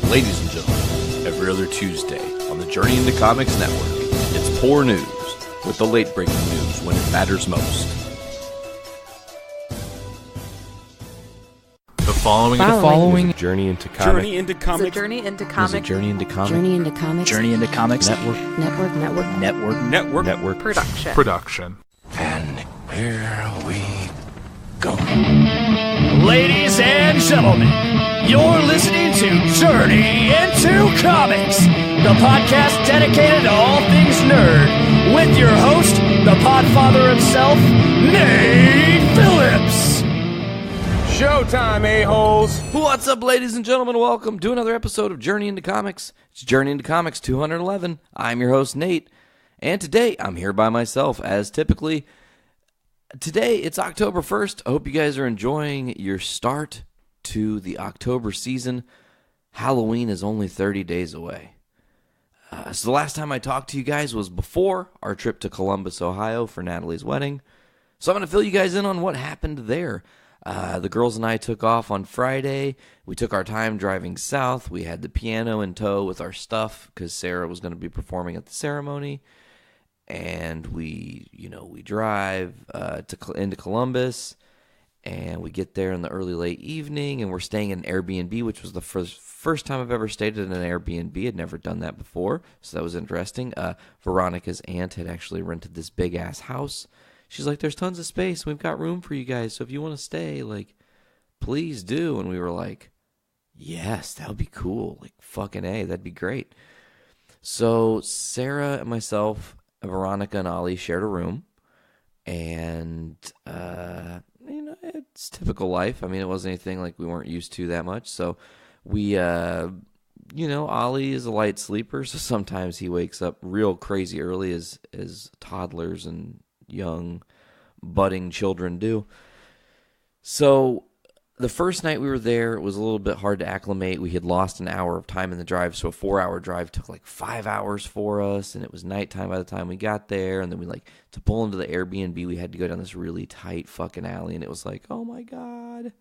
Ladies and gentlemen, every other Tuesday on the Journey into Comics Network, it's Poor News with the late-breaking news when it matters most. The following is a Journey into Comics. Journey into Comics. Journey into Comics. Journey into Comics. Journey into Comics. Journey into Comics. Network. Production. And here we go. Ladies and gentlemen, you're listening to Journey into Comics, the podcast dedicated to all things nerd, with your host, the podfather himself, Nate Phillips. Showtime, a-holes. What's up, ladies and gentlemen? Welcome to another episode of Journey into Comics. It's Journey into Comics 211. I'm your host, Nate, and today I'm here by myself, as typically. Today, it's October 1st. I hope you guys are enjoying your start to the October season. Halloween is only 30 days away. So the last time I talked to you guys was before our trip to Columbus, Ohio for Natalie's wedding. So I'm going to fill you guys in on what happened there. The girls and I took off on Friday. We took our time driving south. We had the piano in tow with our stuff because Sarah was going to be performing at the ceremony. And we drive into Columbus, and we get there in the early, late evening, and we're staying in an Airbnb, which was the first time I've ever stayed in an Airbnb. I'd never done that before, so that was interesting. Veronica's aunt had actually rented this big-ass house. She's like, there's tons of space. We've got room for you guys, so if you want to stay, please do. And we were like, yes, that would be cool. Fucking A, that'd be great. So Sarah and myself, Veronica and Ollie shared a room, and it's typical life. I mean, it wasn't anything we weren't used to that much. So we, Ollie is a light sleeper, so sometimes he wakes up real crazy early, as toddlers and young budding children do. So the first night we were there, it was a little bit hard to acclimate. We had lost an hour of time in the drive, so a 4-hour drive took 5 hours for us, and it was nighttime by the time we got there. And then we to pull into the Airbnb, we had to go down this really tight fucking alley, and it was oh my god,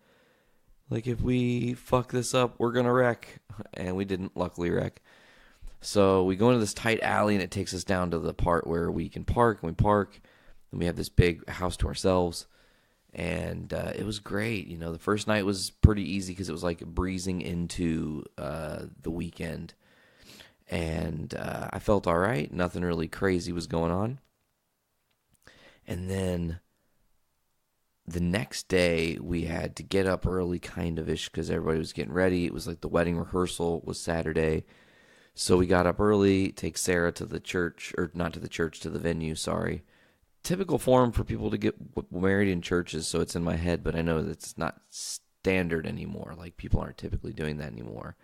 if we fuck this up, we're gonna wreck. And we didn't luckily wreck. So we go into this tight alley, and it takes us down to the part where we can park, and we park, and we have this big house to ourselves. And it was great. The first night was pretty easy because it was breezing into the weekend. And I felt all right. Nothing really crazy was going on. And then the next day, we had to get up early, kind of-ish, because everybody was getting ready. It was the wedding rehearsal was Saturday. So we got up early, take Sarah to the church, or not to the church, to the venue, sorry. Typical form for people to get married in churches, so it's in my head, but I know that it's not standard anymore. People aren't typically doing that anymore.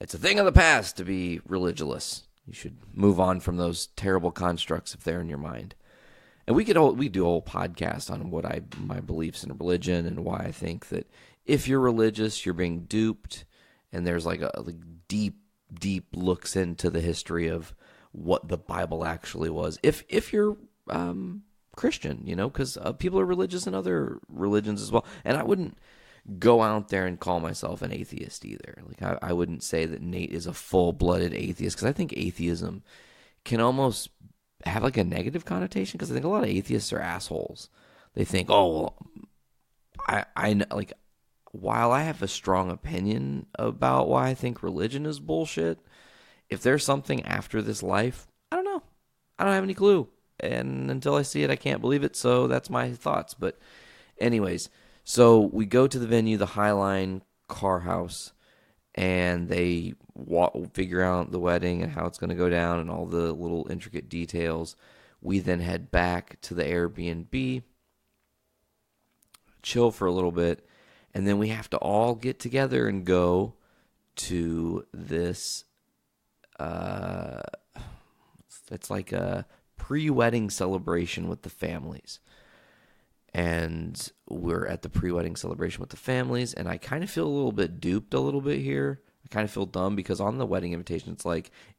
It's a thing of the past to be religious. You should move on from those terrible constructs if they're in your mind. And we do a whole podcast on my beliefs in religion and why I think that if you're religious, you're being duped, and there's deep looks into the history of what the Bible actually was. If you're Christian, because people are religious in other religions as well. And I wouldn't go out there and call myself an atheist either. I wouldn't say that Nate is a full-blooded atheist, because I think atheism can almost have a negative connotation, because I think a lot of atheists are assholes. They think, oh, well, I while I have a strong opinion about why I think religion is bullshit, if there's something after this life, I don't know. I don't have any clue. And until I see it, I can't believe it. So that's my thoughts. But anyways, so we go to the venue, the Highline Car House, and they figure out the wedding and how it's going to go down and all the little intricate details. We then head back to the Airbnb, chill for a little bit, and then we have to all get together and go to this, it's like a pre-wedding celebration with the families. And we're at the pre-wedding celebration with the families, and I kind of feel a little bit duped a little bit here. I kind of feel dumb because on the wedding invitation, it's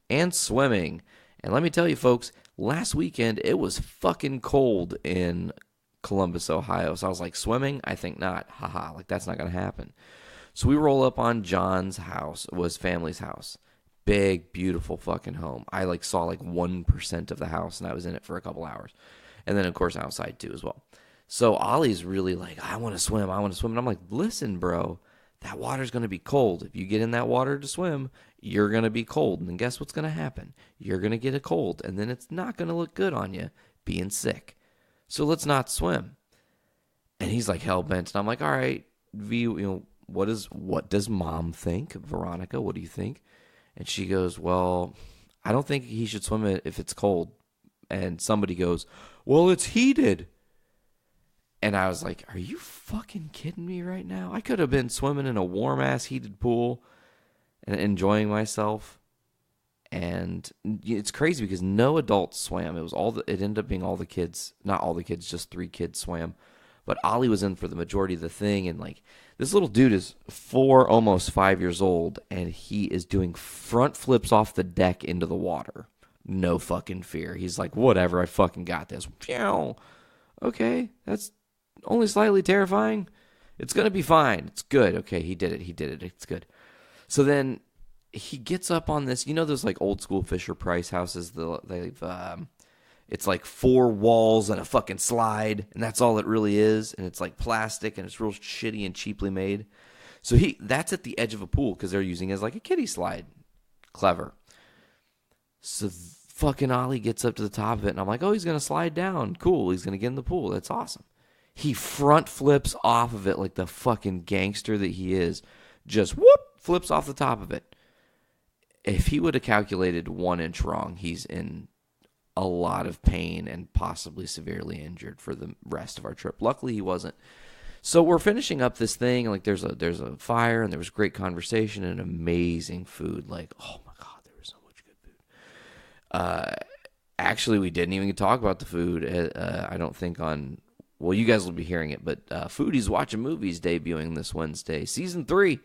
and swimming. And let me tell you, folks, last weekend, it was fucking cold in Columbus, Ohio. So I was swimming? I think not. Haha, that's not going to happen. So we roll up on John's house. It was family's house. Big, beautiful fucking home. I like saw like 1% of the house, and I was in it for a couple hours. And then, of course, outside too as well. So Ollie's really like, I want to swim. And I'm like, listen, bro, that water's going to be cold. If you get in that water to swim, you're going to be cold. And then guess what's going to happen? You're going to get a cold, and then it's not going to look good on you being sick. So let's not swim. And he's like hell-bent. And I'm like, all right, V, what does mom think? Veronica, what do you think? And she goes, well, I don't think he should swim it if it's cold. And somebody goes, well, it's heated. And I was like, are you fucking kidding me right now? I could have been swimming in a warm-ass heated pool and enjoying myself. And it's crazy because no adults swam. It ended up being all the kids, not all the kids, just 3 kids swam. But Ollie was in for the majority of the thing, and like this little dude is 4, almost 5 years old, and he is doing front flips off the deck into the water. No fucking fear. He's like, whatever, I fucking got this. Okay, that's only slightly terrifying. It's gonna be fine. It's good. Okay, he did it. It's good. So then he gets up on this. You know those like old school Fisher Price houses? It's like 4 walls and a fucking slide, and that's all it really is. And it's like plastic, and it's real shitty and cheaply made. So that's at the edge of a pool because they're using it as like a kiddie slide. Clever. So fucking Ollie gets up to the top of it, and I'm like, oh, he's going to slide down. Cool. He's going to get in the pool. That's awesome. He front flips off of it like the fucking gangster that he is. Just whoop, flips off the top of it. If he would have calculated 1 inch wrong, he's in a lot of pain and possibly severely injured for the rest of our trip. Luckily, he wasn't. So we're finishing up this thing, and like there's a fire, and there was great conversation and amazing food. Like, oh my God, there was so much good food. Actually, we didn't even talk about the food. I don't think on. Well, you guys will be hearing it, but Foodies Watching Movies debuting this Wednesday, season 3.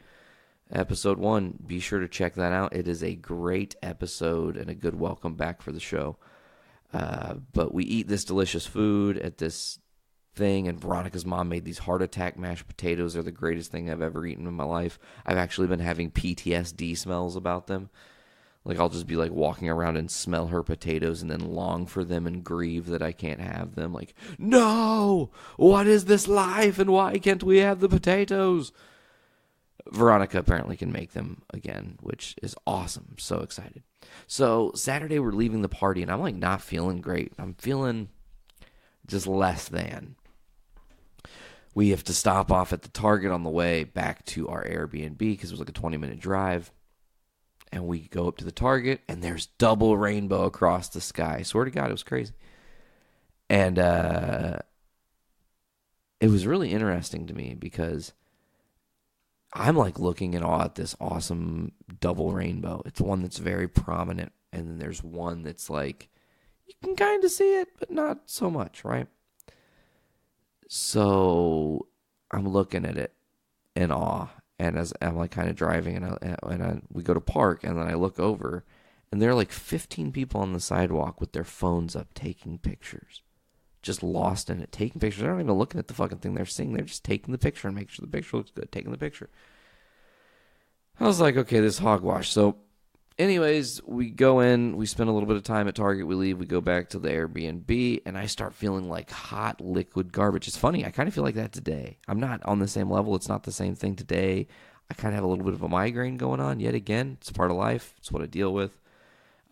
Episode 1. Be sure to check that out. It is a great episode and a good welcome back for the show. But we eat this delicious food at this thing, and Veronica's mom made these heart attack mashed potatoes. They're the greatest thing I've ever eaten in my life. I've actually been having PTSD smells about them. Like, I'll just be like walking around and smell her potatoes and then long for them and grieve that I can't have them. Like, no! What is this life, and why can't we have the potatoes? Veronica apparently can make them again, which is awesome. I'm so excited. So Saturday we're leaving the party, and I'm like not feeling great. I'm feeling just less than. We have to stop off at the Target on the way back to our Airbnb because it was like a 20-minute drive. And we go up to the Target, and there's double rainbow across the sky. I swear to God, it was crazy. And it was really interesting to me because I'm like looking in awe at this awesome double rainbow. It's one that's very prominent, and then there's one that's like, you can kind of see it, but not so much, right? So I'm looking at it in awe, and as I'm like kind of driving, and we go to park, and then I look over, and there are like 15 people on the sidewalk with their phones up taking pictures. Just lost in it, taking pictures. They're not even looking at the fucking thing they're seeing. They're just taking the picture and making sure the picture looks good, taking the picture. I was like, okay, this is hogwash. So anyways, we go in, we spend a little bit of time at Target, we leave, we go back to the Airbnb, and I start feeling like hot liquid garbage. It's funny, I kind of feel like that today. I'm not on the same level. It's not the same thing today. I kind of have a little bit of a migraine going on yet again. It's part of life. It's what I deal with.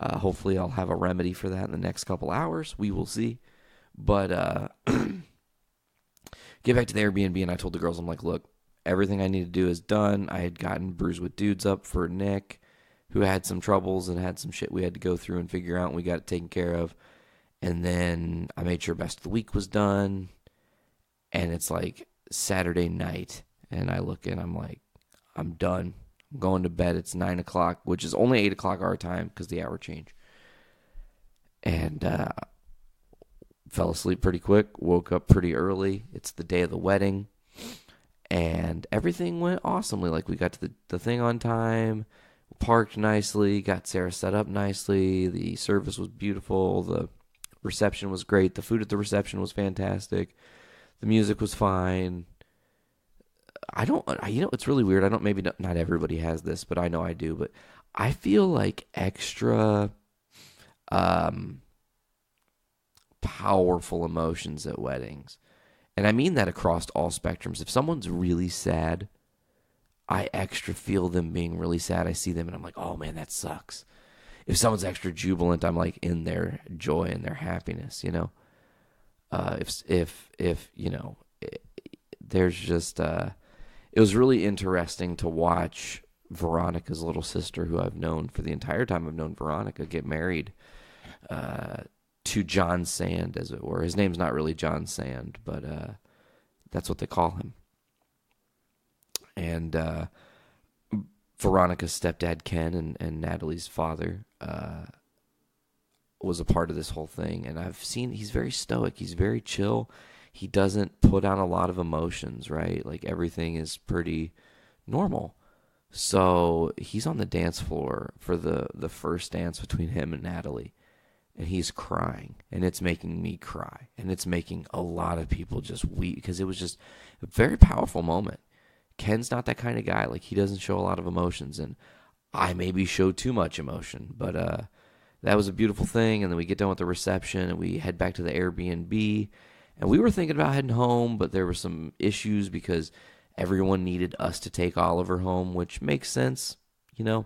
Hopefully I'll have a remedy for that in the next couple hours. We will see. But get back to the Airbnb, and I told the girls, I'm like, look, everything I need to do is done. I had gotten Brews with Dudes up for Nick, who had some troubles and had some shit we had to go through and figure out, and we got it taken care of. And then I made sure Best of the Week was done, and it's like Saturday night, and I look and I'm like, I'm done. I'm going to bed. It's 9 o'clock, which is only 8 o'clock our time because the hour change. And fell asleep pretty quick, woke up pretty early. It's the day of the wedding, and everything went awesomely. Like, we got to the thing on time, parked nicely, got Sarah set up nicely. The service was beautiful. The reception was great. The food at the reception was fantastic. The music was fine. it's really weird. I don't, maybe not everybody has this, but I know I do. But I feel like extra powerful emotions at weddings. And I mean that across all spectrums. If someone's really sad, I extra feel them being really sad. I see them and I'm like, oh man, that sucks. If someone's extra jubilant, I'm like in their joy and their happiness, you know? If you know, there's just, it was really interesting to watch Veronica's little sister, who I've known for the entire time I've known Veronica, get married to John Sand, as it were. His name's not really John Sand, but that's what they call him. And Veronica's stepdad, Ken, and Natalie's father was a part of this whole thing. And I've seen he's very stoic. He's very chill. He doesn't put on a lot of emotions, right? Like, everything is pretty normal. So he's on the dance floor for the first dance between him and Natalie. And he's crying, and it's making me cry, and it's making a lot of people just weep, because it was just a very powerful moment. Ken's not that kind of guy. Like, he doesn't show a lot of emotions, and I maybe showed too much emotion, but that was a beautiful thing. And then we get done with the reception, and we head back to the Airbnb, and we were thinking about heading home, but there were some issues because everyone needed us to take Oliver home, which makes sense, you know.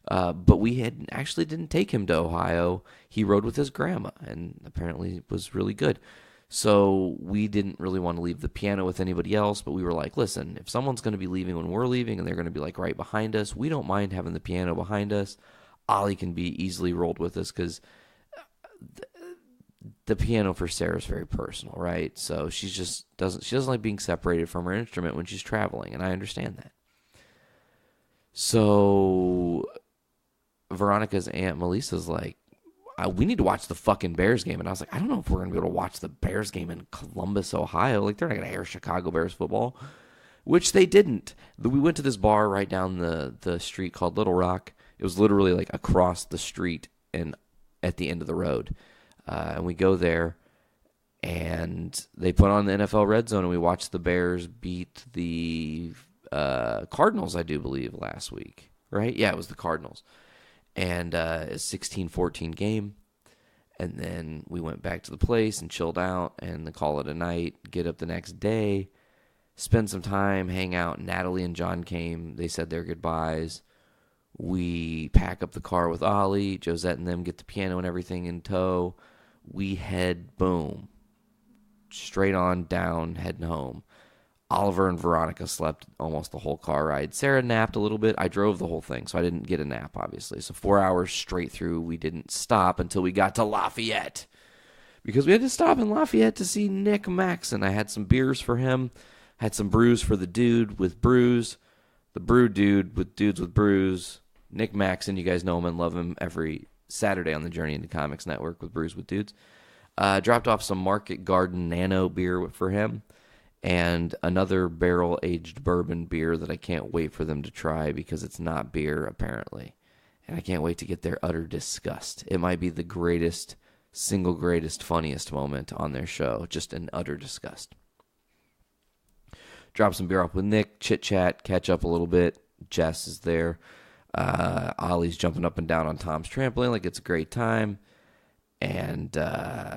But we didn't take him to Ohio. He rode with his grandma, and apparently it was really good. So we didn't really want to leave the piano with anybody else, but we were like, listen, if someone's going to be leaving when we're leaving and they're going to be like right behind us, we don't mind having the piano behind us. Ollie can be easily rolled with us, because the piano for Sarah is very personal, right? So she doesn't like being separated from her instrument when she's traveling, and I understand that. So Veronica's aunt Melissa's like, we need to watch the fucking Bears game. And I was like, I don't know if we're going to be able to watch the Bears game in Columbus, Ohio. Like, they're not going to air Chicago Bears football, which they didn't. We went to this bar right down the street called Little Rock. It was literally like across the street and at the end of the road. And we go there, and they put on the NFL Red Zone, and we watched the Bears beat the Cardinals, I do believe, last week. Right? Yeah, it was the Cardinals. And a 16-14 game. And then we went back to the place and chilled out and call it a night, get up the next day, spend some time, hang out. Natalie and John came. They said their goodbyes. We pack up the car with Ollie. Josette and them get the piano and everything in tow. We head, boom, straight on down, heading home. Oliver and Veronica slept almost the whole car ride. Sarah napped a little bit. I drove the whole thing, so I didn't get a nap, obviously. So 4 hours straight through, we didn't stop until we got to Lafayette, because we had to stop in Lafayette to see Nick Maxon. I had some beers for him, had some brews for the dude with brews, the brew dude with dudes with brews. Nick Maxon, you guys know him and love him every Saturday on the Journey into Comics Network with Brews with Dudes. Dropped off some Market Garden Nano beer for him, and another barrel-aged bourbon beer that I can't wait for them to try, because it's not beer, apparently. And I can't wait to get their utter disgust. It might be the greatest, single greatest, funniest moment on their show. Just an utter disgust. Drop some beer off with Nick, chit-chat, catch up a little bit. Jess is there. Ollie's jumping up and down on Tom's trampoline like it's a great time. And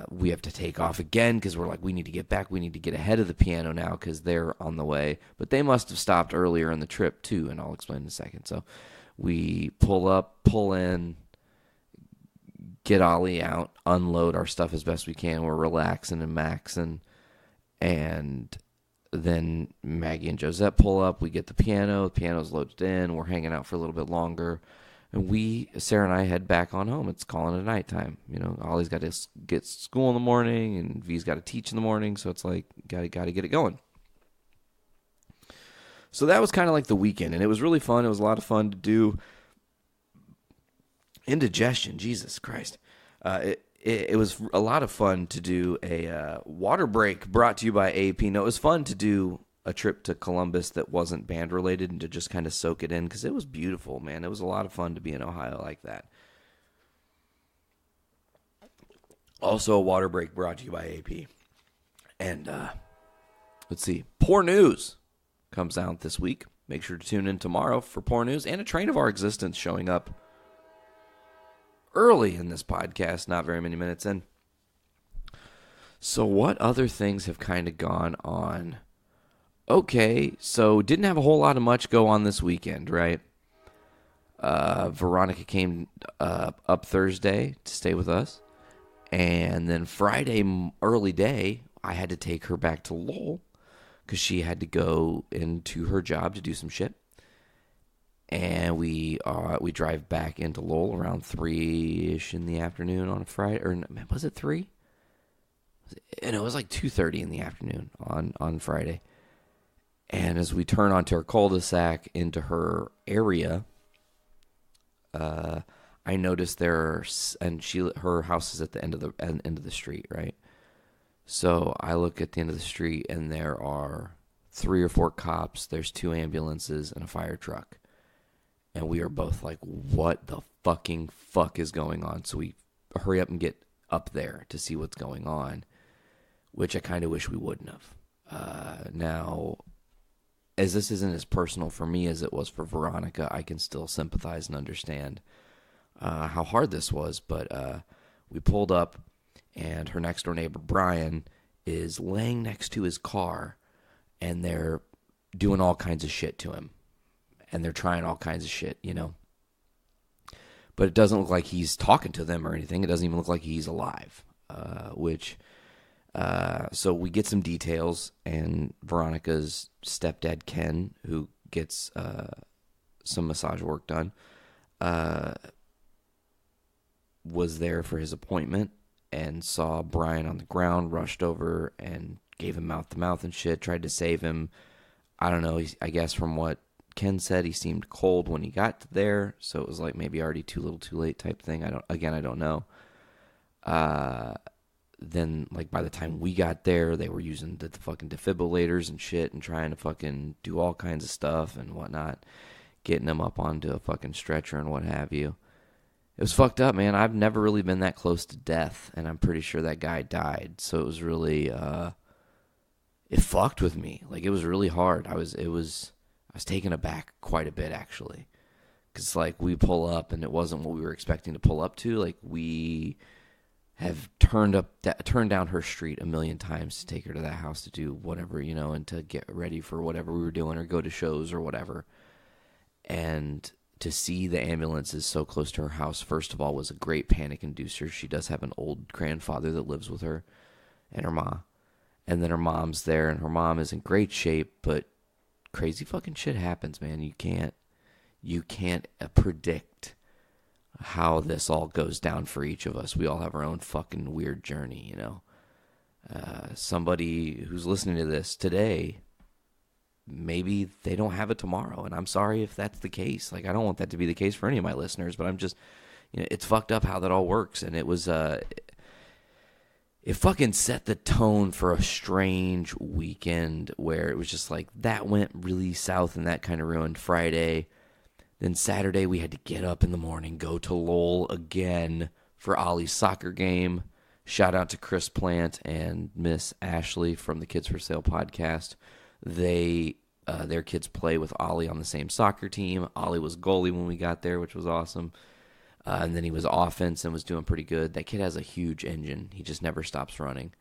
we have to take off again, because we're like, we need to get back. We need to get ahead of the piano now, because they're on the way. But they must have stopped earlier in the trip, too, and I'll explain in a second. So we pull up, pull in, get Ollie out, unload our stuff as best we can. We're relaxing and maxing. And then Maggie and Josette pull up. We get the piano. The piano's loaded in. We're hanging out for a little bit longer. And Sarah and I head back on home. It's calling it nighttime. You know, Ollie's got to get school in the morning, and V's got to teach in the morning. So it's like, got to get it going. So that was kind of like the weekend, and it was really fun. It was a lot of fun to do. Indigestion, Jesus Christ. It was a lot of fun to do a water break brought to you by AP. No, it was fun to do a trip to Columbus that wasn't band related, and to just kind of soak it in, because it was beautiful, man. It was a lot of fun to be in Ohio like that. Also, a water break brought to you by AP. And let's see, poor news. comes out this week. Make sure to tune in tomorrow for Poor News and a Train of Our Existence showing up early in this podcast, not very many minutes in. So what other things have kind of gone on? Okay, so didn't have a whole lot of much go on this weekend, right? Veronica came up Thursday to stay with us. And then Friday, early day, I had to take her back to Lowell because she had to go into her job to do some shit. And we drive back into Lowell around 3-ish in the afternoon on a Friday. Or was it 3? And it was like 2:30 in the afternoon on Friday. And as we turn onto her cul-de-sac into her area, I noticed her house is at the end of the street, right? So I look at the end of the street, and there are 3 or 4 cops. There's 2 ambulances and a fire truck, and we are both like, "What the fucking fuck is going on?" So we hurry up and get up there to see what's going on, which I kind of wish we wouldn't have. Now, as this isn't as personal for me as it was for Veronica, I can still sympathize and understand how hard this was. But we pulled up, and her next door neighbor, Brian, is laying next to his car, and they're doing all kinds of shit to him. And they're trying all kinds of shit, you know. But it doesn't look like he's talking to them or anything. It doesn't even look like he's alive, so we get some details, and Veronica's stepdad, Ken, who gets some massage work done, was there for his appointment and saw Brian on the ground, rushed over and gave him mouth-to-mouth and shit, tried to save him. I don't know. I guess from what Ken said, he seemed cold when he got there, so it was like maybe already too little too late type thing. I don't know. Then, like, by the time we got there, they were using the fucking defibrillators and shit and trying to fucking do all kinds of stuff and whatnot, getting him up onto a fucking stretcher and what have you. It was fucked up, man. I've never really been that close to death, and I'm pretty sure that guy died. So it was really, it fucked with me. Like, it was really hard. I was taken aback quite a bit, actually. Because, like, we pull up, and it wasn't what we were expecting to pull up to. Like, we have turned down her street a million times to take her to that house to do whatever, you know, and to get ready for whatever we were doing or go to shows or whatever. And to see the ambulances so close to her house, first of all, was a great panic inducer. She does have an old grandfather that lives with her and her mom. And then her mom's there, and her mom is in great shape, but crazy fucking shit happens, man. You can't predict how this all goes down for each of us. We all have our own fucking weird journey, you know. Somebody who's listening to this today, maybe they don't have it tomorrow, and I'm sorry if that's the case. Like, I don't want that to be the case for any of my listeners, but I'm just, you know, it's fucked up how that all works, and it was, it fucking set the tone for a strange weekend where it was just like, that went really south, and that kind of ruined Friday. Then Saturday, we had to get up in the morning, go to Lowell again for Ollie's soccer game. Shout out to Chris Plant and Miss Ashley from the Kids for Sale podcast. Their kids play with Ollie on the same soccer team. Ollie was goalie when we got there, which was awesome. And then he was offense and was doing pretty good. That kid has a huge engine. He just never stops running.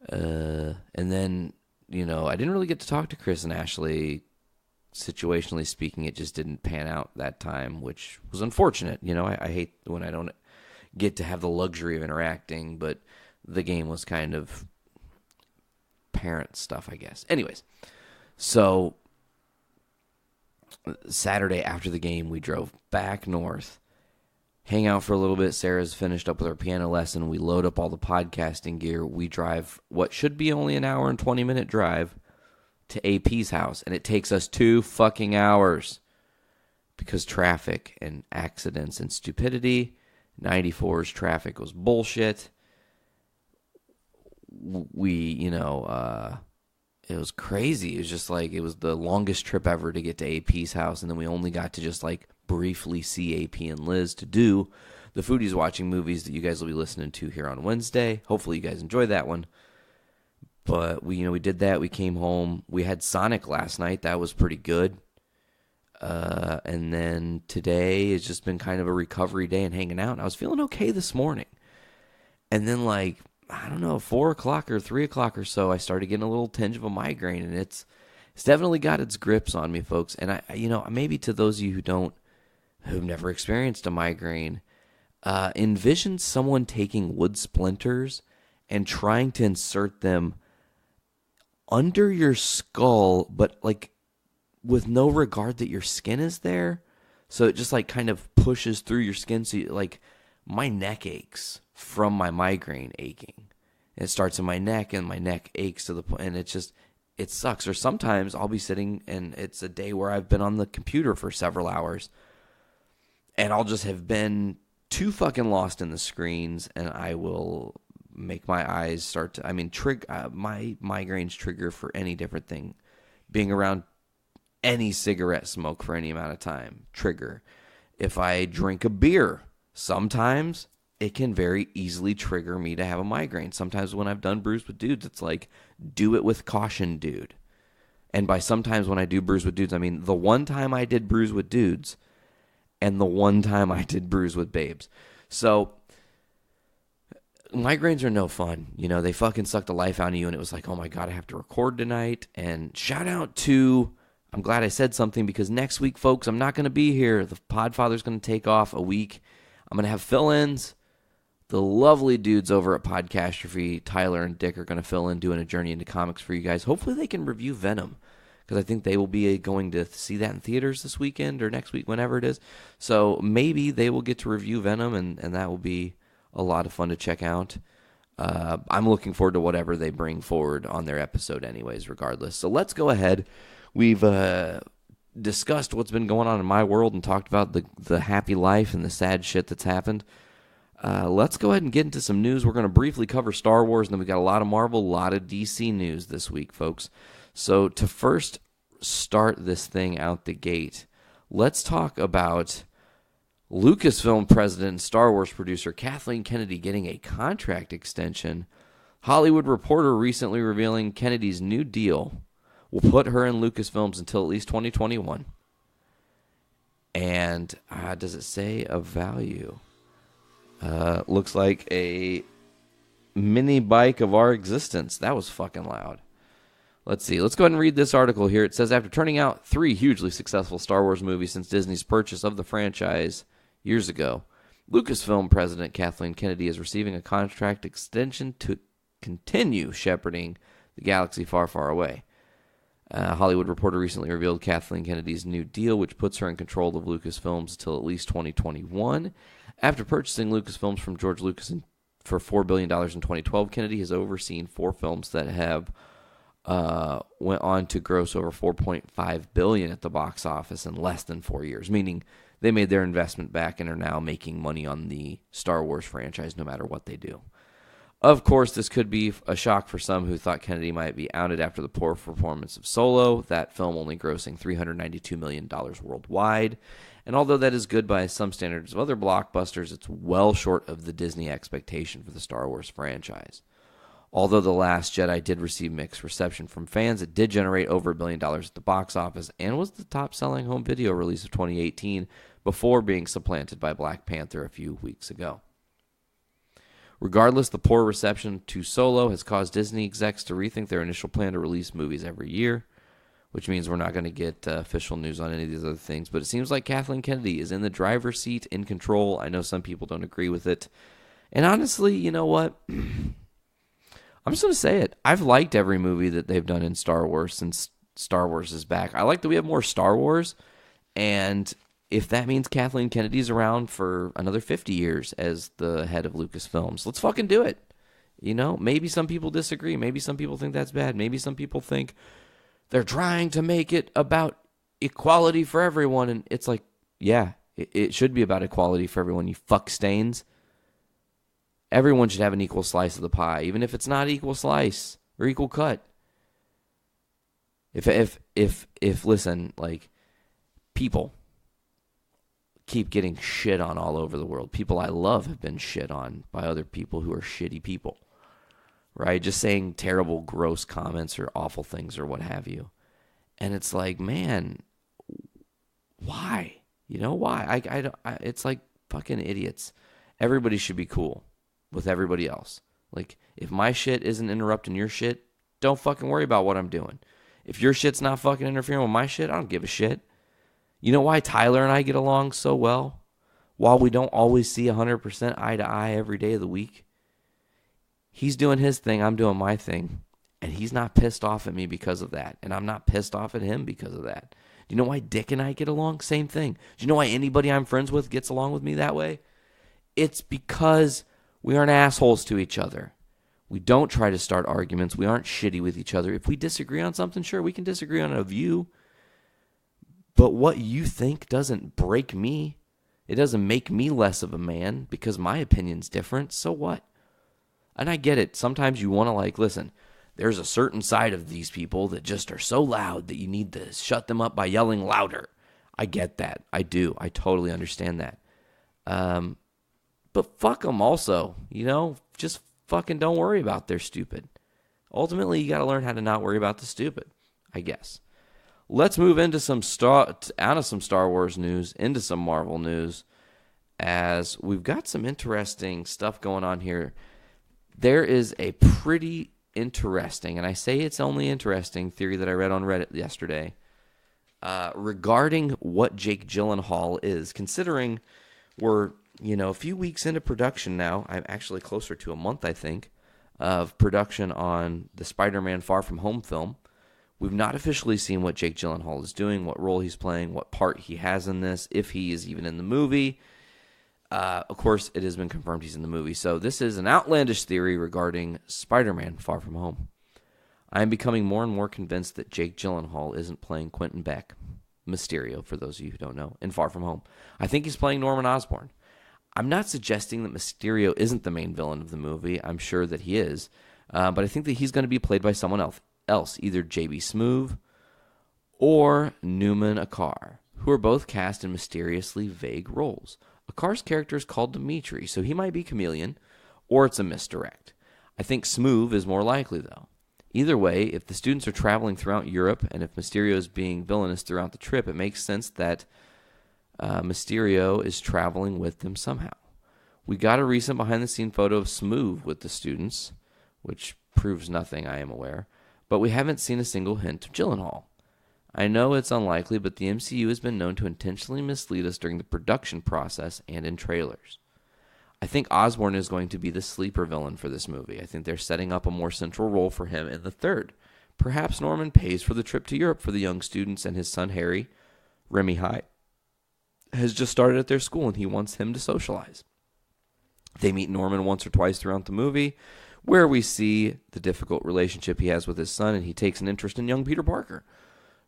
And then, you know, I didn't really get to talk to Chris and Ashley. Situationally speaking, it just didn't pan out that time, which was unfortunate. You know, I hate when I don't get to have the luxury of interacting, but the game was kind of parent stuff, I guess. Anyways, so Saturday after the game, we drove back north, hang out for a little bit. Sarah's finished up with her piano lesson. We load up all the podcasting gear. We drive what should be only an hour and 20-minute drive to AP's house, and it takes us 2 fucking hours because traffic and accidents and stupidity. 94's traffic was bullshit. It was crazy. It was just like, it was the longest trip ever to get to AP's house, and then we only got to just like briefly see AP and Liz to do the Foodies Watching Movies that you guys will be listening to here on Wednesday. Hopefully you guys enjoy that one. But we did that. We came home. We had Sonic last night. That was pretty good. And then today has just been kind of a recovery day and hanging out. And I was feeling okay this morning. And then I don't know, 4 o'clock or 3 o'clock or so, I started getting a little tinge of a migraine, and it's definitely got its grips on me, folks. And I maybe to those of you who've never experienced a migraine, envision someone taking wood splinters and trying to insert them under your skull, but with no regard that your skin is there. So it just kind of pushes through your skin. So my neck aches from my migraine aching. It starts in my neck, and my neck aches to the point, and it sucks. Or sometimes I'll be sitting, and it's a day where I've been on the computer for several hours, and I'll just have been too fucking lost in the screens, and I will make my eyes start to, my migraines trigger for any different thing. Being around any cigarette smoke for any amount of time, trigger. If I drink a beer, sometimes it can very easily trigger me to have a migraine. Sometimes when I've done Brews with Dudes, it's do it with caution, dude. And by sometimes when I do Brews with Dudes, I mean the one time I did Brews with Dudes and the one time I did Brews with Babes. So migraines are no fun. They fucking suck the life out of you, and it was oh my God, I have to record tonight. And shout out to, I'm glad I said something, because next week, folks, I'm not going to be here. The Podfather's going to take off a week. I'm going to have fill-ins. The lovely dudes over at Podcastrophe, Tyler and Dick, are going to fill in doing a journey into comics for you guys. Hopefully they can review Venom, because I think they will be going to see that in theaters this weekend or next week, whenever it is. So maybe they will get to review Venom, and that will be a lot of fun to check out. I'm looking forward to whatever they bring forward on their episode anyways, regardless. So let's go ahead. We've discussed what's been going on in my world and talked about the happy life and the sad shit that's happened. Let's go ahead and get into some news. We're going to briefly cover Star Wars, and then we've got a lot of Marvel, a lot of DC news this week, folks. So to first start this thing out the gate, let's talk about Lucasfilm president and Star Wars producer Kathleen Kennedy getting a contract extension. Hollywood Reporter recently revealing Kennedy's new deal will put her in Lucasfilms until at least 2021. And does it say a value? Looks like a mini bike of our existence. That was fucking loud. Let's see. Let's go ahead and read this article here. It says, after turning out 3 hugely successful Star Wars movies since Disney's purchase of the franchise years ago, Lucasfilm president Kathleen Kennedy is receiving a contract extension to continue shepherding the galaxy far, far away. Hollywood Reporter recently revealed Kathleen Kennedy's new deal, which puts her in control of Lucasfilms until at least 2021. After purchasing Lucasfilms from George Lucas for $4 billion in 2012, Kennedy has overseen 4 films that have went on to gross over $4.5 billion at the box office in less than 4 years, meaning they made their investment back and are now making money on the Star Wars franchise no matter what they do. Of course, this could be a shock for some who thought Kennedy might be outed after the poor performance of Solo, that film only grossing $392 million worldwide. And although that is good by some standards of other blockbusters, it's well short of the Disney expectation for the Star Wars franchise. Although The Last Jedi did receive mixed reception from fans, it did generate over $1 billion at the box office and was the top-selling home video release of 2018 before being supplanted by Black Panther a few weeks ago. Regardless, the poor reception to Solo has caused Disney execs to rethink their initial plan to release movies every year, which means we're not going to get official news on any of these other things. But it seems like Kathleen Kennedy is in the driver's seat, in control. I know some people don't agree with it. And honestly, you know what? I'm just going to say it. I've liked every movie that they've done in Star Wars since Star Wars is back. I like that we have more Star Wars, and if that means Kathleen Kennedy's around for another 50 years as the head of Lucasfilms, let's fucking do it. You know, maybe some people disagree. Maybe some people think that's bad. Maybe some people think they're trying to make it about equality for everyone. And it's like, yeah, it should be about equality for everyone, you fuck stains. Everyone should have an equal slice of the pie, even if it's not equal slice or equal cut. If listen, like, people keep getting shit on all over the world. People I love have been shit on by other people who are shitty people. right? Just saying terrible, gross comments or awful things or what have you. And it's like, man, why? You know, why? It's like fucking idiots. Everybody should be cool with everybody else. Like, if my shit isn't interrupting your shit, don't fucking worry about what I'm doing. If your shit's not fucking interfering with my shit, I don't give a shit. You know why Tyler and I get along so well? While we don't always see 100% eye to eye every day of the week, he's doing his thing, I'm doing my thing, and he's not pissed off at me because of that, and I'm not pissed off at him because of that. Do you know why Dick and I get along? Same thing. Do you know why anybody I'm friends with gets along with me that way? It's because we aren't assholes to each other. We don't try to start arguments. We aren't shitty with each other. If we disagree on something, sure, we can disagree on a view, but what you think doesn't break me. It doesn't make me less of a man because my opinion's different. So what? And I get it. Sometimes you want to listen, there's a certain side of these people that just are so loud that you need to shut them up by yelling louder. I get that. I do. I totally understand that. But fuck them also. You know, just fucking don't worry about their stupid. Ultimately, you got to learn how to not worry about the stupid, I guess. Let's move into out of some Star Wars news, into some Marvel news, as we've got some interesting stuff going on here. There is a pretty interesting, and I say it's only interesting, theory that I read on Reddit yesterday regarding what Jake Gyllenhaal is, considering we're, a few weeks into production now. I'm actually closer to a month, I think, of production on the Spider-Man Far From Home film. We've not officially seen what Jake Gyllenhaal is doing, what role he's playing, what part he has in this, if he is even in the movie. Of course, it has been confirmed he's in the movie. So this is an outlandish theory regarding Spider-Man Far From Home. I am becoming more and more convinced that Jake Gyllenhaal isn't playing Quentin Beck, Mysterio, for those of you who don't know, in Far From Home. I think he's playing Norman Osborn. I'm not suggesting that Mysterio isn't the main villain of the movie. I'm sure that he is. But I think that he's going to be played by someone else, either J.B. Smoove or Newman Akar, who are both cast in mysteriously vague roles. Akar's character is called Dimitri, so he might be Chameleon, or it's a misdirect. I think Smoove is more likely, though. Either way, if the students are traveling throughout Europe, and if Mysterio is being villainous throughout the trip, it makes sense that Mysterio is traveling with them somehow. We got a recent behind-the-scene photo of Smoove with the students, which proves nothing, I am aware, but we haven't seen a single hint of Gyllenhaal. I know it's unlikely, but the MCU has been known to intentionally mislead us during the production process and in trailers. I think Osborn is going to be the sleeper villain for this movie. I think they're setting up a more central role for him in the third. Perhaps Norman pays for the trip to Europe for the young students, and his son Harry, Remy High, has just started at their school and he wants him to socialize. They meet Norman once or twice throughout the movie, where we see the difficult relationship he has with his son, and he takes an interest in young Peter Parker.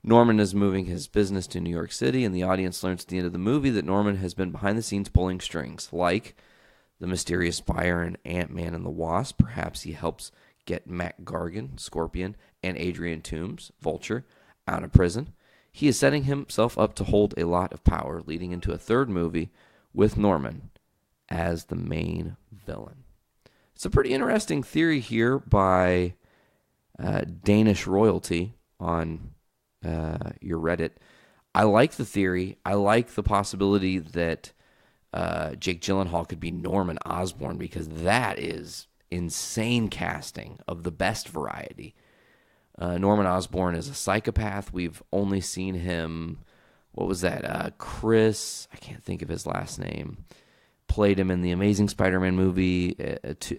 Norman is moving his business to New York City, and the audience learns at the end of the movie that Norman has been behind the scenes pulling strings, like the mysterious buyer in Ant-Man and the Wasp. Perhaps he helps get Mac Gargan, Scorpion, and Adrian Toomes, Vulture, out of prison. He is setting himself up to hold a lot of power, leading into a third movie with Norman as the main villain. It's a pretty interesting theory here by Danish royalty on your Reddit. I like the theory. I like the possibility that Jake Gyllenhaal could be Norman Osborn, because that is insane casting of the best variety. Norman Osborn is a psychopath. We've only seen him, what was that? Chris, I can't think of his last name, played him in the Amazing Spider-Man movie,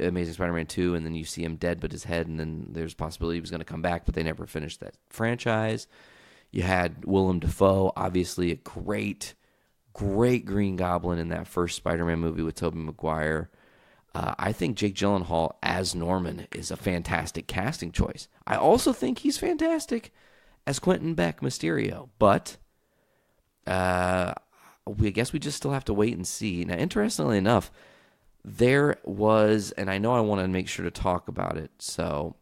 Amazing Spider-Man 2, and then you see him dead but his head, and then there's a possibility he was going to come back, but they never finished that franchise. You had Willem Dafoe, obviously a great Green Goblin in that first Spider-Man movie with Tobey Maguire. I think Jake Gyllenhaal as Norman is a fantastic casting choice. I also think he's fantastic as Quentin Beck Mysterio, but I guess we just still have to wait and see. Now, interestingly enough, there was, and I know I want to make sure to talk about it so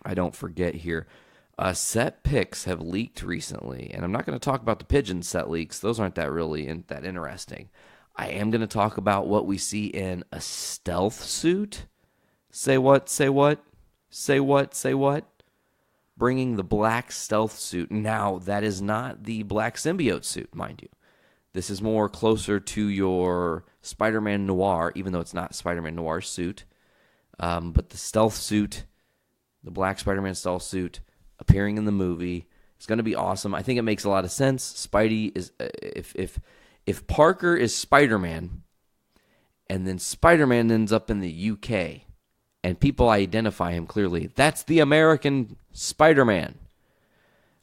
I don't forget here, set pics have leaked recently, and I'm not going to talk about the pigeon set leaks. Those aren't that really that interesting. I am going to talk about what we see in a stealth suit Say what? Say what? Say what? Say what? Bringing the black stealth suit. Now, that is not the black symbiote suit, mind you. This is more closer to your Spider-Man Noir, even though it's not Spider-Man Noir suit. But the stealth suit, the black Spider-Man stealth suit, appearing in the movie, is going to be awesome. I think it makes a lot of sense. Spidey is if Parker is Spider-Man, and then Spider-Man ends up in the UK, and people identify him clearly, that's the American Spider-Man.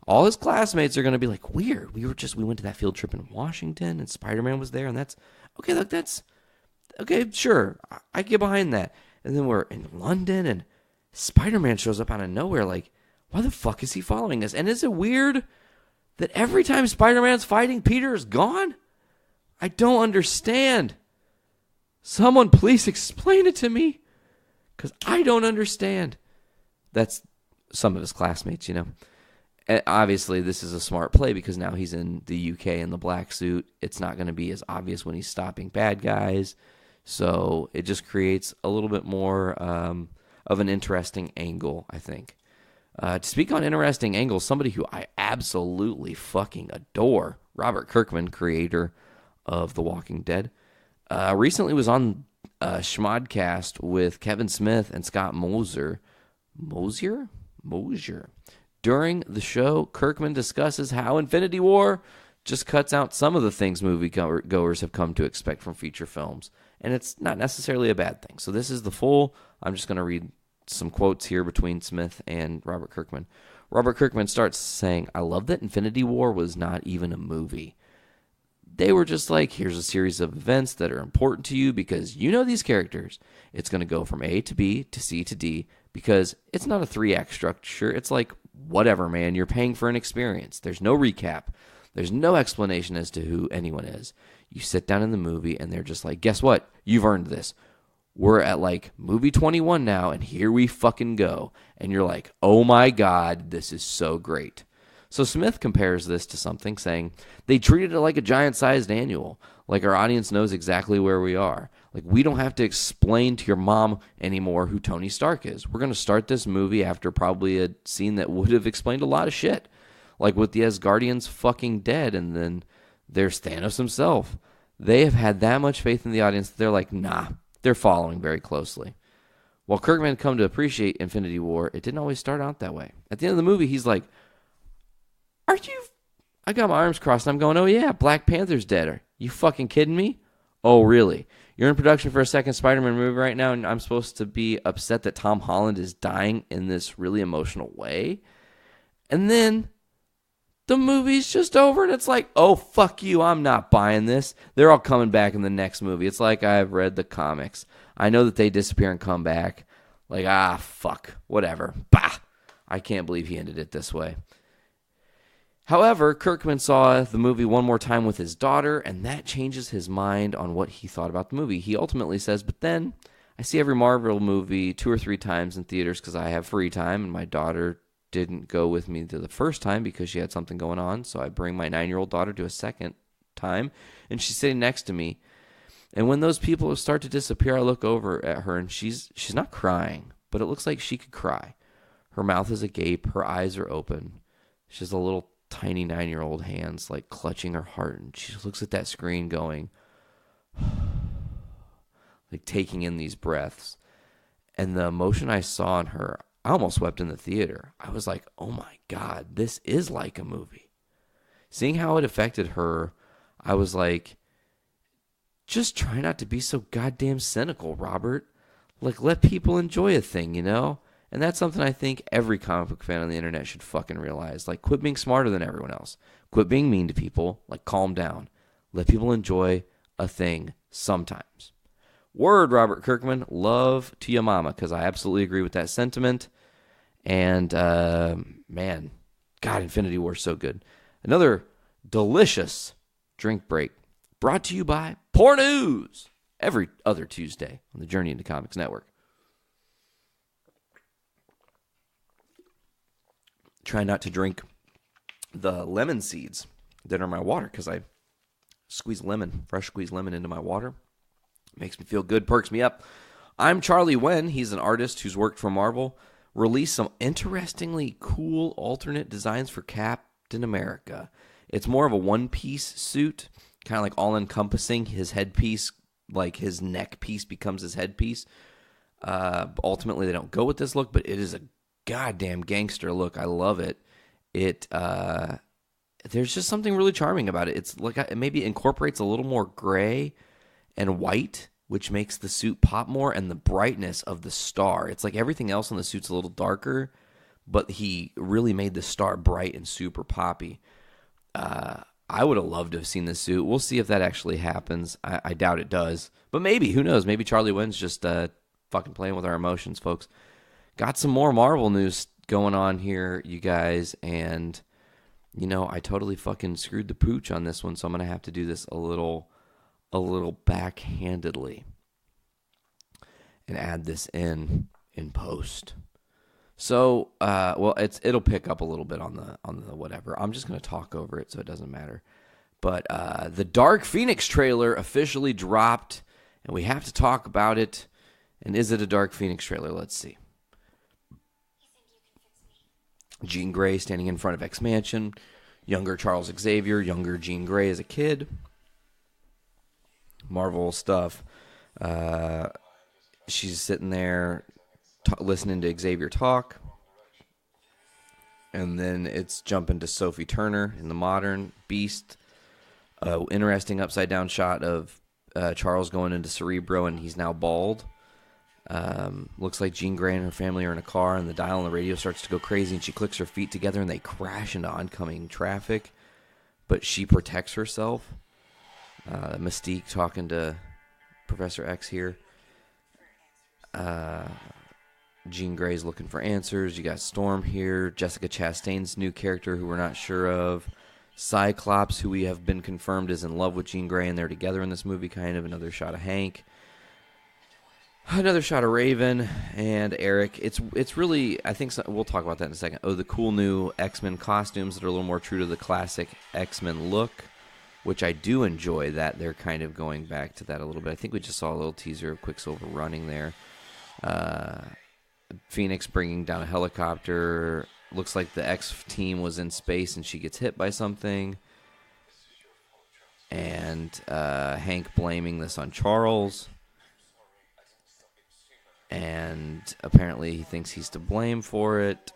All his classmates are going to be like, weird. We went to that field trip in Washington, and Spider-Man was there, and that's okay. Look, that's okay. Sure, I get behind that. And then we're in London, and Spider-Man shows up out of nowhere. Like, why the fuck is he following us? And is it weird that every time Spider-Man's fighting, Peter is gone? I don't understand. Someone please explain it to me, because I don't understand. That's some of his classmates, you know. And obviously, this is a smart play because now he's in the UK in the black suit. It's not going to be as obvious when he's stopping bad guys. So it just creates a little bit more of an interesting angle, I think. To speak on interesting angles, somebody who I absolutely fucking adore, Robert Kirkman, creator of The Walking Dead, recently was on Schmodcast with Kevin Smith and Scott Mosier. Mosier? During the show, Kirkman discusses how Infinity War just cuts out some of the things moviegoers have come to expect from feature films. And it's not necessarily a bad thing. So this is the full. I'm just going to read some quotes here between Smith and Robert Kirkman. Robert Kirkman starts saying, I love that Infinity War was not even a movie. They were just like, here's a series of events that are important to you because you know these characters. It's going to go from A to B to C to D because it's not a 3-act structure. It's like, whatever, man. You're paying for an experience. There's no recap. There's no explanation as to who anyone is. You sit down in the movie and they're just like, guess what? You've earned this. We're at like movie 21 now and here we fucking go. And you're like, oh my God, this is so great. So Smith compares this to something saying they treated it like a giant-sized annual. Like our audience knows exactly where we are. Like we don't have to explain to your mom anymore who Tony Stark is. We're going to start this movie after probably a scene that would have explained a lot of shit. Like with the Asgardians fucking dead, and then there's Thanos himself. They have had that much faith in the audience that they're like, nah, they're following very closely. While Kirkman had come to appreciate Infinity War, it didn't always start out that way. At the end of the movie, he's like, I got my arms crossed, and I'm going, oh yeah, Black Panther's dead. Are you fucking kidding me? Oh, really? You're in production for a second Spider-Man movie right now, and I'm supposed to be upset that Tom Holland is dying in this really emotional way? And then the movie's just over, and it's like, oh, fuck you, I'm not buying this. They're all coming back in the next movie. It's like I've read the comics. I know that they disappear and come back. Like, fuck, whatever. Bah! I can't believe he ended it this way. However, Kirkman saw the movie one more time with his daughter, and that changes his mind on what he thought about the movie. He ultimately says, but then I see every Marvel movie 2 or 3 times in theaters because I have free time, and my daughter didn't go with me to the first time because she had something going on, so I bring my 9-year-old daughter to a second time, and she's sitting next to me. And when those people start to disappear, I look over at her, and she's not crying, but it looks like she could cry. Her mouth is agape, her eyes are open. She has a little tiny 9-year-old hands like clutching her heart, and she looks at that screen going, like taking in these breaths. And the emotion I saw in her, I almost wept in the theater. I was like, oh my God, this is like a movie. Seeing how it affected her, I was like, just try not to be so goddamn cynical, Robert. Like, let people enjoy a thing, you know? And that's something I think every comic book fan on the internet should fucking realize. Like, quit being smarter than everyone else. Quit being mean to people. Like, calm down. Let people enjoy a thing sometimes. Word, Robert Kirkman. Love to your mama, because I absolutely agree with that sentiment. And, man, God, Infinity War is so good. Another delicious drink break brought to you by Poor News every other Tuesday on the Journey into Comics Network. Try not to drink the lemon seeds that are in my water because I squeeze fresh squeezed lemon into my water. Makes me feel good, perks me up. I'm Charlie Wen. He's an artist who's worked for Marvel. Released some interestingly cool alternate designs for Captain America. It's more of a one-piece suit, kind of like all-encompassing. His headpiece, like his neck piece, becomes his headpiece. Ultimately, they don't go with this look, but it is a goddamn gangster look. I love it. There's just something really charming about it. It's like it maybe incorporates a little more gray and white, which makes the suit pop more, and the brightness of the star. It's like everything else on the suit's a little darker, but he really made the star bright and super poppy. I would have loved to have seen this suit. We'll see if that actually happens. I doubt it does, but maybe. Who knows? Maybe Charlie Wynn's just fucking playing with our emotions, folks. Got some more Marvel news going on here, you guys, and I totally fucking screwed the pooch on this one, so I'm gonna have to do this a little backhandedly and add this in post. So, it'll pick up a little bit on the whatever. I'm just gonna talk over it, so it doesn't matter. But the Dark Phoenix trailer officially dropped, and we have to talk about it. And is it a Dark Phoenix trailer? Let's see. Jean Grey standing in front of X-Mansion. Younger Charles Xavier. Younger Jean Grey as a kid. Marvel stuff. She's sitting there listening to Xavier talk. And then it's jumping to Sophie Turner in the modern Beast. Interesting upside-down shot of Charles going into Cerebro, and he's now bald. Looks like Jean Grey and her family are in a car, and the dial on the radio starts to go crazy, and she clicks her feet together, and they crash into oncoming traffic. But she protects herself. Mystique talking to Professor X here. Jean Grey's looking for answers. You got Storm here. Jessica Chastain's new character who we're not sure of. Cyclops, who we have been confirmed is in love with Jean Grey, and they're together in this movie, kind of. Another shot of Hank. Another shot of Raven and Eric. It's really, I think we'll talk about that in a second. The cool new X-Men costumes that are a little more true to the classic X-Men look, which I do enjoy that they're kind of going back to that a little bit. I think we just saw a little teaser of Quicksilver running there. Phoenix bringing down a helicopter. Looks like the X-team was in space and she gets hit by something. And Hank blaming this on Charles. And apparently he thinks he's to blame for it.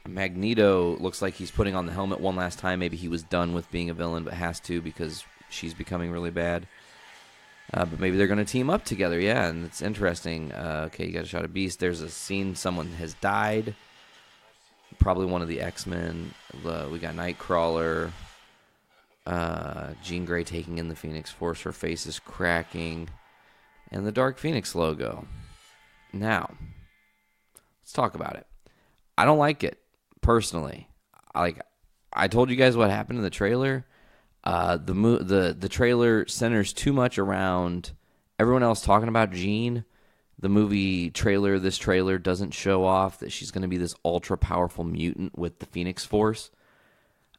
Magneto looks like he's putting on the helmet one last time. Maybe he was done with being a villain, but has to because she's becoming really bad. But maybe they're going to team up together, yeah, and it's interesting. Okay, you got a shot of Beast. There's a scene someone has died. Probably one of the X-Men. We got Nightcrawler. Jean Grey taking in the Phoenix Force. Her face is cracking. And the Dark Phoenix logo. Now, let's talk about it. I don't like it, personally. I told you guys what happened in the trailer. The trailer centers too much around everyone else talking about Jean. The movie trailer, this trailer doesn't show off that she's going to be this ultra-powerful mutant with the Phoenix Force.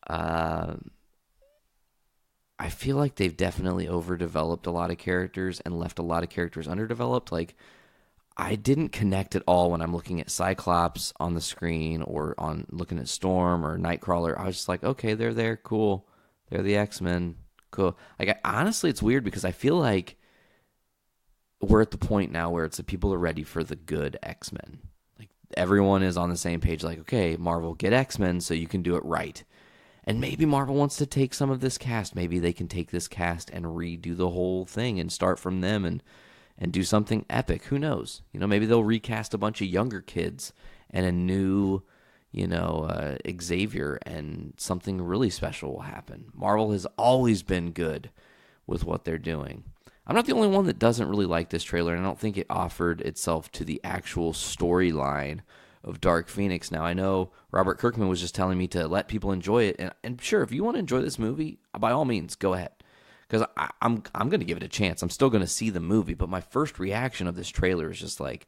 I feel like they've definitely overdeveloped a lot of characters and left a lot of characters underdeveloped. Like, I didn't connect at all when I'm looking at Cyclops on the screen or on looking at Storm or Nightcrawler. I was just like, okay, they're there, cool. They're the X-Men, cool. Like, honestly, it's weird because I feel like we're at the point now where it's that people are ready for the good X-Men. Like, everyone is on the same page. Like, okay, Marvel, get X-Men so you can do it right. And maybe Marvel wants to take some of this cast. Maybe they can take this cast and redo the whole thing and start from them and do something epic. Who knows? Maybe they'll recast a bunch of younger kids and a new, Xavier, and something really special will happen. Marvel has always been good with what they're doing. I'm not the only one that doesn't really like this trailer, and I don't think it offered itself to the actual storyline of Dark Phoenix. Now, I know Robert Kirkman was just telling me to let people enjoy it, and sure, if you want to enjoy this movie, by all means, go ahead. Because I'm going to give it a chance. I'm still going to see the movie, but my first reaction of this trailer is just like,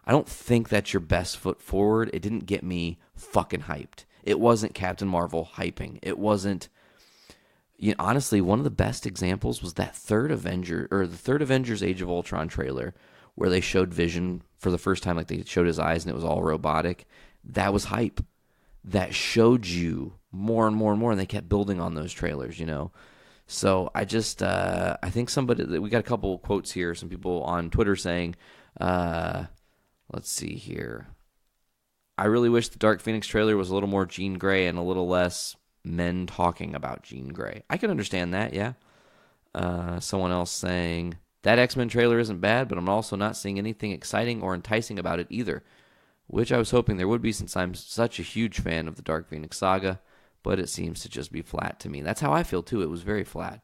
I don't think that's your best foot forward. It didn't get me fucking hyped. It wasn't Captain Marvel hyping. It wasn't... honestly, one of the best examples was that the third Avengers Age of Ultron trailer, where they showed Vision for the first time, like they showed his eyes and it was all robotic. That was hype. That showed you more and more and more, and they kept building on those trailers, you know. So I just, I think we got a couple quotes here, some people on Twitter saying, let's see here. I really wish the Dark Phoenix trailer was a little more Jean Grey and a little less men talking about Jean Grey. I can understand that, yeah. Someone else saying, that X-Men trailer isn't bad, but I'm also not seeing anything exciting or enticing about it either, which I was hoping there would be since I'm such a huge fan of the Dark Phoenix saga, but it seems to just be flat to me. That's how I feel, too. It was very flat.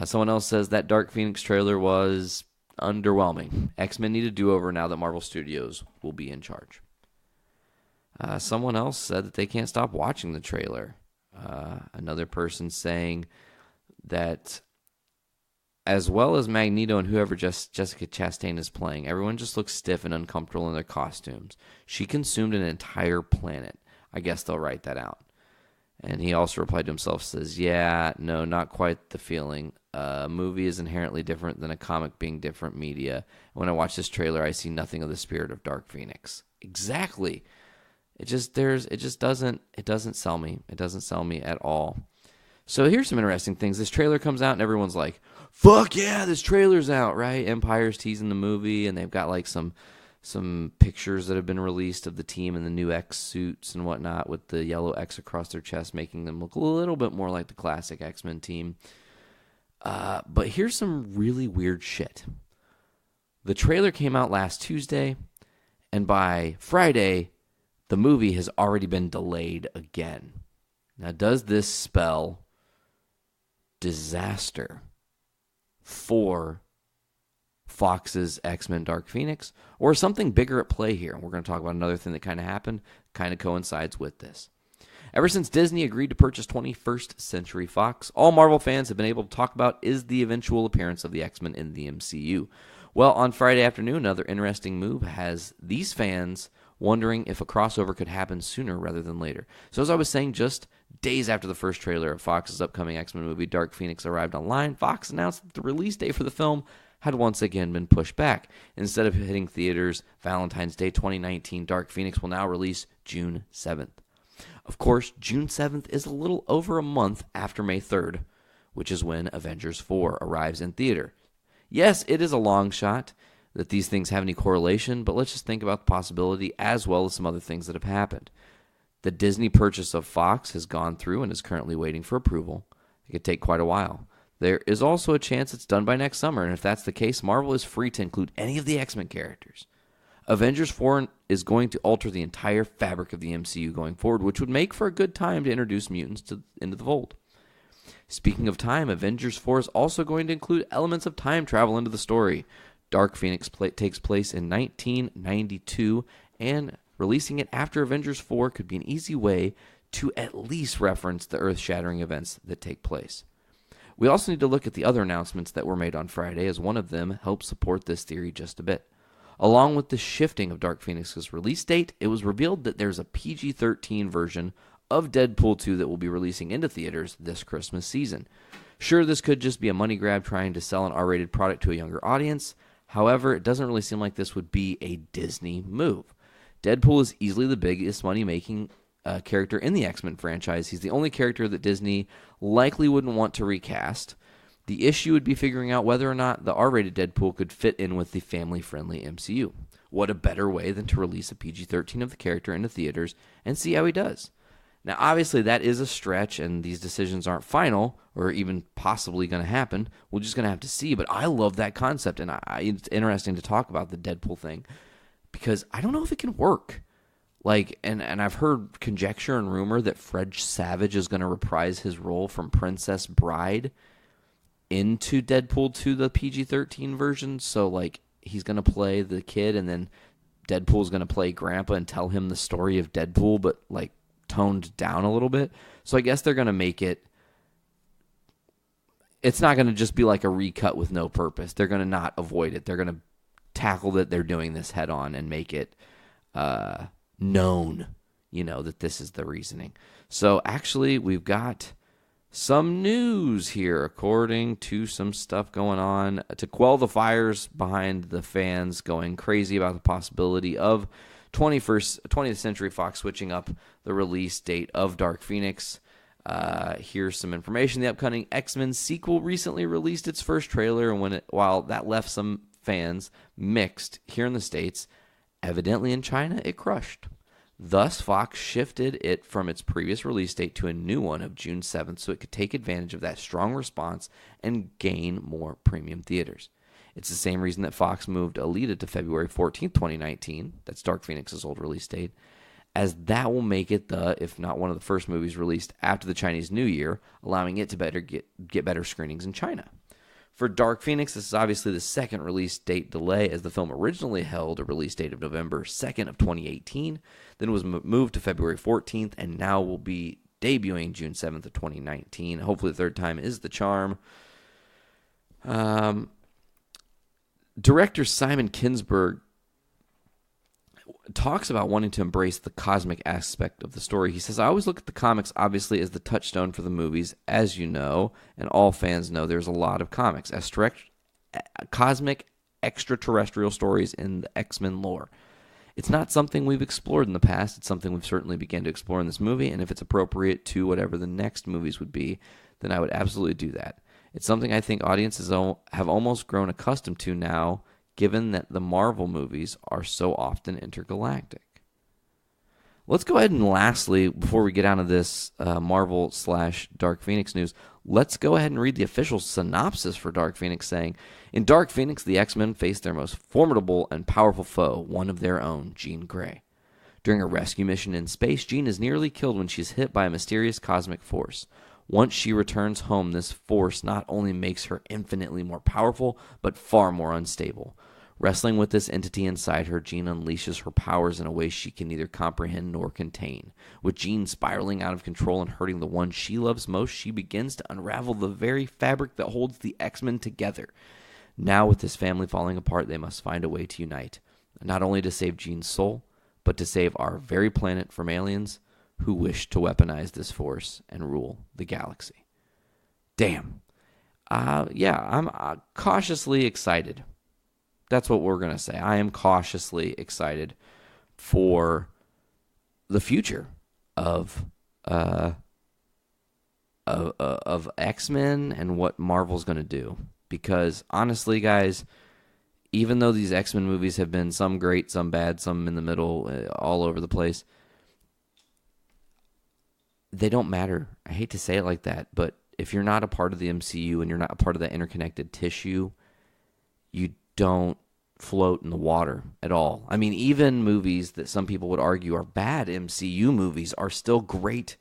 Someone else says that Dark Phoenix trailer was underwhelming. X-Men need a do-over now that Marvel Studios will be in charge. Someone else said that they can't stop watching the trailer. Another person saying that as well as Magneto and whoever Jessica Chastain is playing, everyone just looks stiff and uncomfortable in their costumes. She consumed an entire planet. I guess they'll write that out. And he also replied to himself, says, yeah, no, not quite the feeling. A movie is inherently different than a comic being different media. When I watch this trailer, I see nothing of the spirit of Dark Phoenix. Exactly. It doesn't sell me. It doesn't sell me at all. So here's some interesting things. This trailer comes out and everyone's like, fuck yeah, this trailer's out, right? Empire's teasing the movie, and they've got like some pictures that have been released of the team in the new X suits and whatnot with the yellow X across their chest, making them look a little bit more like the classic X-Men team. But here's some really weird shit. The trailer came out last Tuesday, and by Friday, the movie has already been delayed again. Now, does this spell disaster for Fox's X-Men Dark Phoenix, or something bigger at play here? And we're going to talk about another thing that kind of happened, kind of coincides with this. Ever since Disney agreed to purchase 21st Century Fox, all Marvel fans have been able to talk about is the eventual appearance of the X-Men in the MCU. Well, on Friday afternoon, another interesting move has these fans wondering if a crossover could happen sooner rather than later. So as I was saying, just days after the first trailer of Fox's upcoming X-Men movie, Dark Phoenix, arrived online, Fox announced that the release date for the film had once again been pushed back. Instead of hitting theaters Valentine's Day 2019, Dark Phoenix will now release June 7th. Of course, June 7th is a little over a month after May 3rd, which is when Avengers 4 arrives in theater. Yes, it is a long shot that these things have any correlation, but let's just think about the possibility as well as some other things that have happened. The Disney purchase of Fox has gone through and is currently waiting for approval. It could take quite a while. There is also a chance it's done by next summer, and if that's the case, Marvel is free to include any of the X-Men characters. Avengers 4 is going to alter the entire fabric of the MCU going forward, which would make for a good time to introduce mutants into the fold. Speaking of time, Avengers 4 is also going to include elements of time travel into the story. Dark Phoenix takes place in 1992, and releasing it after Avengers 4 could be an easy way to at least reference the earth-shattering events that take place. We also need to look at the other announcements that were made on Friday, as one of them helps support this theory just a bit. Along with the shifting of Dark Phoenix's release date, it was revealed that there's a PG-13 version of Deadpool 2 that will be releasing into theaters this Christmas season. Sure, this could just be a money grab trying to sell an R-rated product to a younger audience. However, it doesn't really seem like this would be a Disney move. Deadpool is easily the biggest money-making character in the X-Men franchise. He's the only character that Disney likely wouldn't want to recast. The issue would be figuring out whether or not the R-rated Deadpool could fit in with the family-friendly MCU. What a better way than to release a PG-13 of the character into theaters and see how he does. Now, obviously, that is a stretch, and these decisions aren't final or even possibly going to happen. We're just going to have to see, but I love that concept, and it's interesting to talk about the Deadpool thing because I don't know if it can work. And I've heard conjecture and rumor that Fred Savage is going to reprise his role from Princess Bride into Deadpool 2, the PG-13 version. So, he's going to play the kid, and then Deadpool's going to play Grandpa and tell him the story of Deadpool, but, toned down a little bit. So I guess they're going to make it... It's not going to just be like a recut with no purpose. They're going to not avoid it. They're going to tackle that they're doing this head on and make it known, that this is the reasoning. So actually, we've got Some news here, according to some stuff going on to quell the fires behind the fans going crazy about the possibility of 20th Century Fox switching up the release date of Dark Phoenix. Here's some information. The upcoming X-Men sequel recently released its first trailer, and while that left some fans mixed here in the States, evidently in China it crushed. Thus, Fox shifted it from its previous release date to a new one of June 7th so it could take advantage of that strong response and gain more premium theaters. It's the same reason that Fox moved Alita to February 14th, 2019. That's Dark Phoenix's old release date, as that will make it if not one of the first movies released after the Chinese New Year, allowing it to get better screenings in China. For Dark Phoenix, this is obviously the second release date delay, as the film originally held a release date of November 2nd of 2018, then was moved to February 14th, and now will be debuting June 7th of 2019. Hopefully the third time is the charm. Director Simon Kinberg talks about wanting to embrace the cosmic aspect of the story. He says, I always look at the comics, obviously, as the touchstone for the movies. As you know, and all fans know, there's a lot of comics, cosmic extraterrestrial stories in the X-Men lore. It's not something we've explored in the past. It's something we've certainly begun to explore in this movie, and if it's appropriate to whatever the next movies would be, then I would absolutely do that. It's something I think audiences have almost grown accustomed to now, given that the Marvel movies are so often intergalactic. Let's go ahead and lastly, before we get out of this Marvel/Dark Phoenix news, let's go ahead and read the official synopsis for Dark Phoenix, saying, in Dark Phoenix, the X-Men face their most formidable and powerful foe, one of their own, Jean Grey. During a rescue mission in space, Jean is nearly killed when she's hit by a mysterious cosmic force. Once she returns home, this force not only makes her infinitely more powerful, but far more unstable. Wrestling with this entity inside her, Jean unleashes her powers in a way she can neither comprehend nor contain. With Jean spiraling out of control and hurting the one she loves most, she begins to unravel the very fabric that holds the X-Men together. Now, with his family falling apart, they must find a way to unite, not only to save Jean's soul, but to save our very planet from aliens who wish to weaponize this force and rule the galaxy. Damn. I'm cautiously excited. That's what we're going to say. I am cautiously excited for the future of X-Men and what Marvel's going to do. Because honestly, guys, even though these X-Men movies have been some great, some bad, some in the middle, all over the place, they don't matter. I hate to say it like that, but if you're not a part of the MCU and you're not a part of that interconnected tissue, you don't float in the water at all. I mean, even movies that some people would argue are bad MCU movies are still great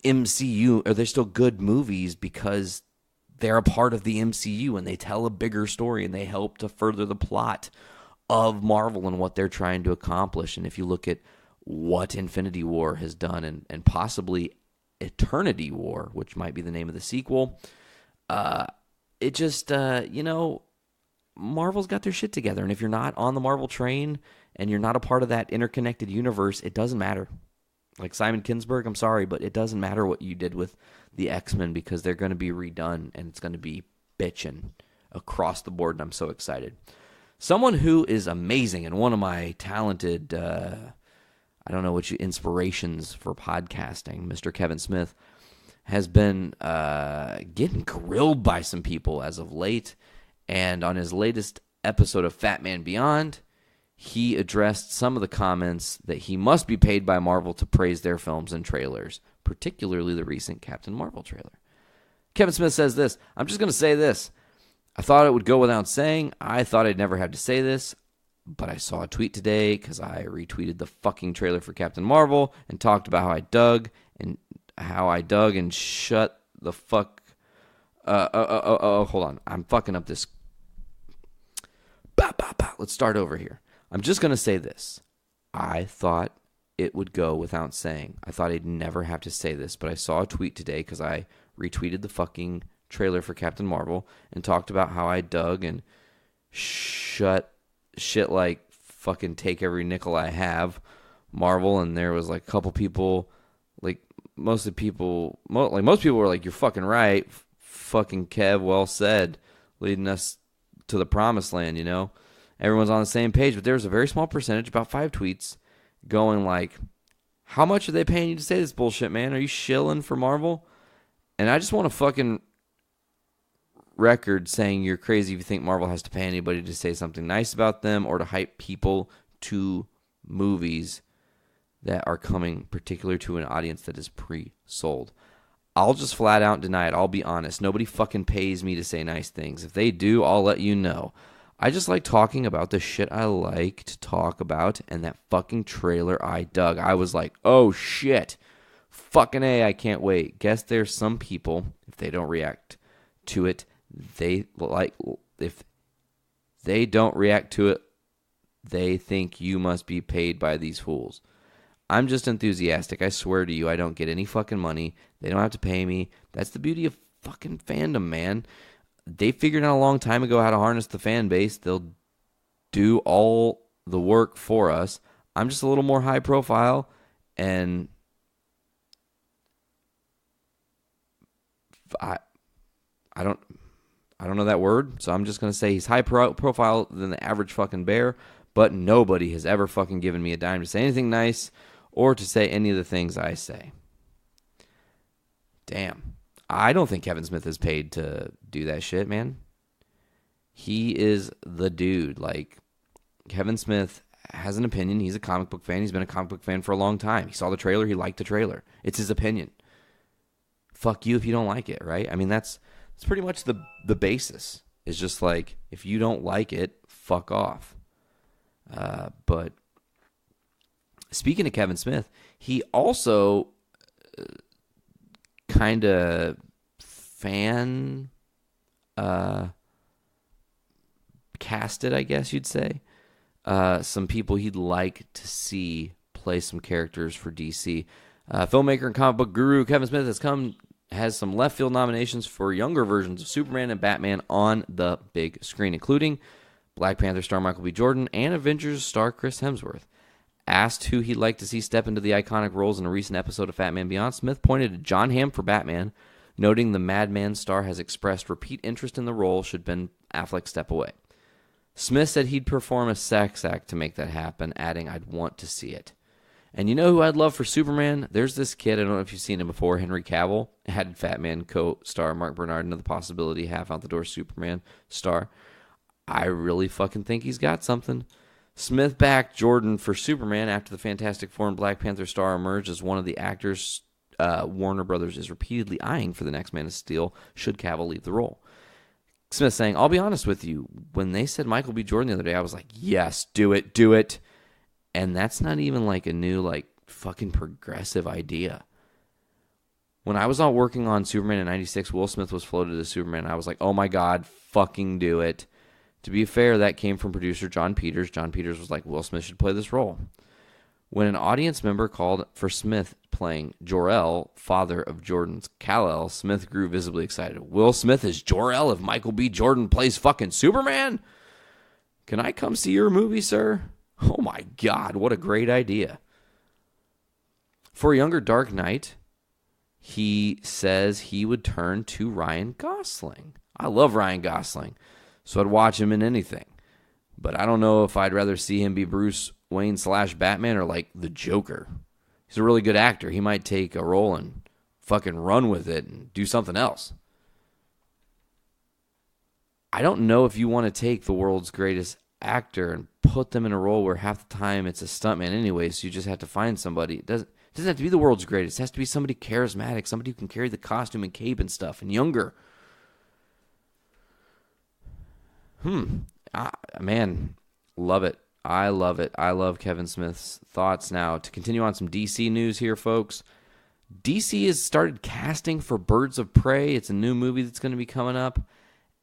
MCU, or they're still good movies because they're a part of the MCU and they tell a bigger story and they help to further the plot of Marvel and what they're trying to accomplish. And if you look at what Infinity War has done and possibly Eternity War, which might be the name of the sequel, it just, Marvel's got their shit together. And if you're not on the Marvel train and you're not a part of that interconnected universe, it doesn't matter. Like Simon Kinberg, I'm sorry, but it doesn't matter what you did with the X-Men because they're going to be redone and it's going to be bitchin' across the board, and I'm so excited. Someone who is amazing and one of my talented, inspirations for podcasting, Mr. Kevin Smith, has been getting grilled by some people as of late. And on his latest episode of Fat Man Beyond, he addressed some of the comments that he must be paid by Marvel to praise their films and trailers, particularly the recent Captain Marvel trailer. Kevin Smith says this, I'm just going to say this. I thought it would go without saying. I thought I'd never have to say this, but I saw a tweet today because I retweeted the fucking trailer for Captain Marvel and talked about how I dug and shut the fuck. Hold on. I'm fucking up this. Let's start over here. I'm just going to say this. I thought it would go without saying. I thought I'd never have to say this, but I saw a tweet today because I retweeted the fucking trailer for Captain Marvel and talked about how I dug and shut shit like fucking take every nickel I have Marvel, and there was like a couple people like most people were like, "You're fucking right, fucking Kev, well said, leading us to the promised land." Everyone's on the same page, but there's a very small percentage, about 5 tweets, going like, "How much are they paying you to say this bullshit, man? Are you shilling for Marvel?" And I just want a fucking record saying you're crazy if you think Marvel has to pay anybody to say something nice about them or to hype people to movies that are coming particular to an audience that is pre-sold. I'll just flat out deny it. I'll be honest. Nobody fucking pays me to say nice things. If they do, I'll let you know. I just like talking about the shit I like to talk about, and that fucking trailer I dug. I was like, oh shit. Fucking A, I can't wait. Guess there's some people, if they don't react to it, if they don't react to it, they think you must be paid by these fools. I'm just enthusiastic. I swear to you, I don't get any fucking money. They don't have to pay me. That's the beauty of fucking fandom, man. They figured out a long time ago how to harness the fan base. They'll do all the work for us. I'm just a little more high profile, and I don't know that word, so I'm just going to say he's high profile than the average fucking bear, but nobody has ever fucking given me a dime to say anything nice or to say any of the things I say. Damn. I don't think Kevin Smith is paid to do that shit, man. He is the dude. Like, Kevin Smith has an opinion. He's a comic book fan. He's been a comic book fan for a long time. He saw the trailer. He liked the trailer. It's his opinion. Fuck you if you don't like it, right? I mean, that's pretty much the basis. It's just like, if you don't like it, fuck off. But speaking of Kevin Smith, he also kind of fan casted, I guess you'd say, some people he'd like to see play some characters for DC. Filmmaker and comic book guru Kevin Smith has some left field nominations for younger versions of Superman and Batman on the big screen, including Black Panther star Michael B. Jordan and Avengers star Chris Hemsworth. Asked who he'd like to see step into the iconic roles in a recent episode of Fat Man Beyond, Smith pointed to John Hamm for Batman, noting the Madman star has expressed repeat interest in the role should Ben Affleck step away. Smith said he'd perform a sex act to make that happen, adding, "I'd want to see it." And you know who I'd love for Superman? There's this kid, I don't know if you've seen him before, Henry Cavill, added Fat Man co-star Mark Bernard into the possibility, half out the door Superman star. I really fucking think he's got something. Smith backed Jordan for Superman after the Fantastic Four and Black Panther star emerged as one of the actors Warner Brothers is repeatedly eyeing for the next Man of Steel should Cavill leave the role. Smith saying, "I'll be honest with you, when they said Michael B. Jordan the other day, I was like, yes, do it. And that's not even like a new, like, fucking progressive idea. When I was out working on Superman in 96, Will Smith was floated as Superman. I was like, oh my God, fucking do it. To be fair, that came from producer John Peters. John Peters was like, Will Smith should play this role. When an audience member called for Smith playing Jor-El, father of Jordan's Kal-El, Smith grew visibly excited. Will Smith is Jor-El if Michael B. Jordan plays fucking Superman? Can I come see your movie, sir? Oh my God, what a great idea. For a younger Dark Knight, he says he would turn to Ryan Gosling. I love Ryan Gosling, so I'd watch him in anything. But I don't know if I'd rather see him be Bruce Wayne / Batman or like the Joker. He's a really good actor. He might take a role and fucking run with it and do something else. I don't know if you want to take the world's greatest actor and put them in a role where half the time it's a stuntman anyway, so you just have to find somebody. It doesn't have to be the world's greatest. It has to be somebody charismatic, somebody who can carry the costume and cape and stuff, and younger. Man, love it. I love it. I love Kevin Smith's thoughts. Now, to continue on some DC news here, folks. DC has started casting for Birds of Prey. It's a new movie that's going to be coming up.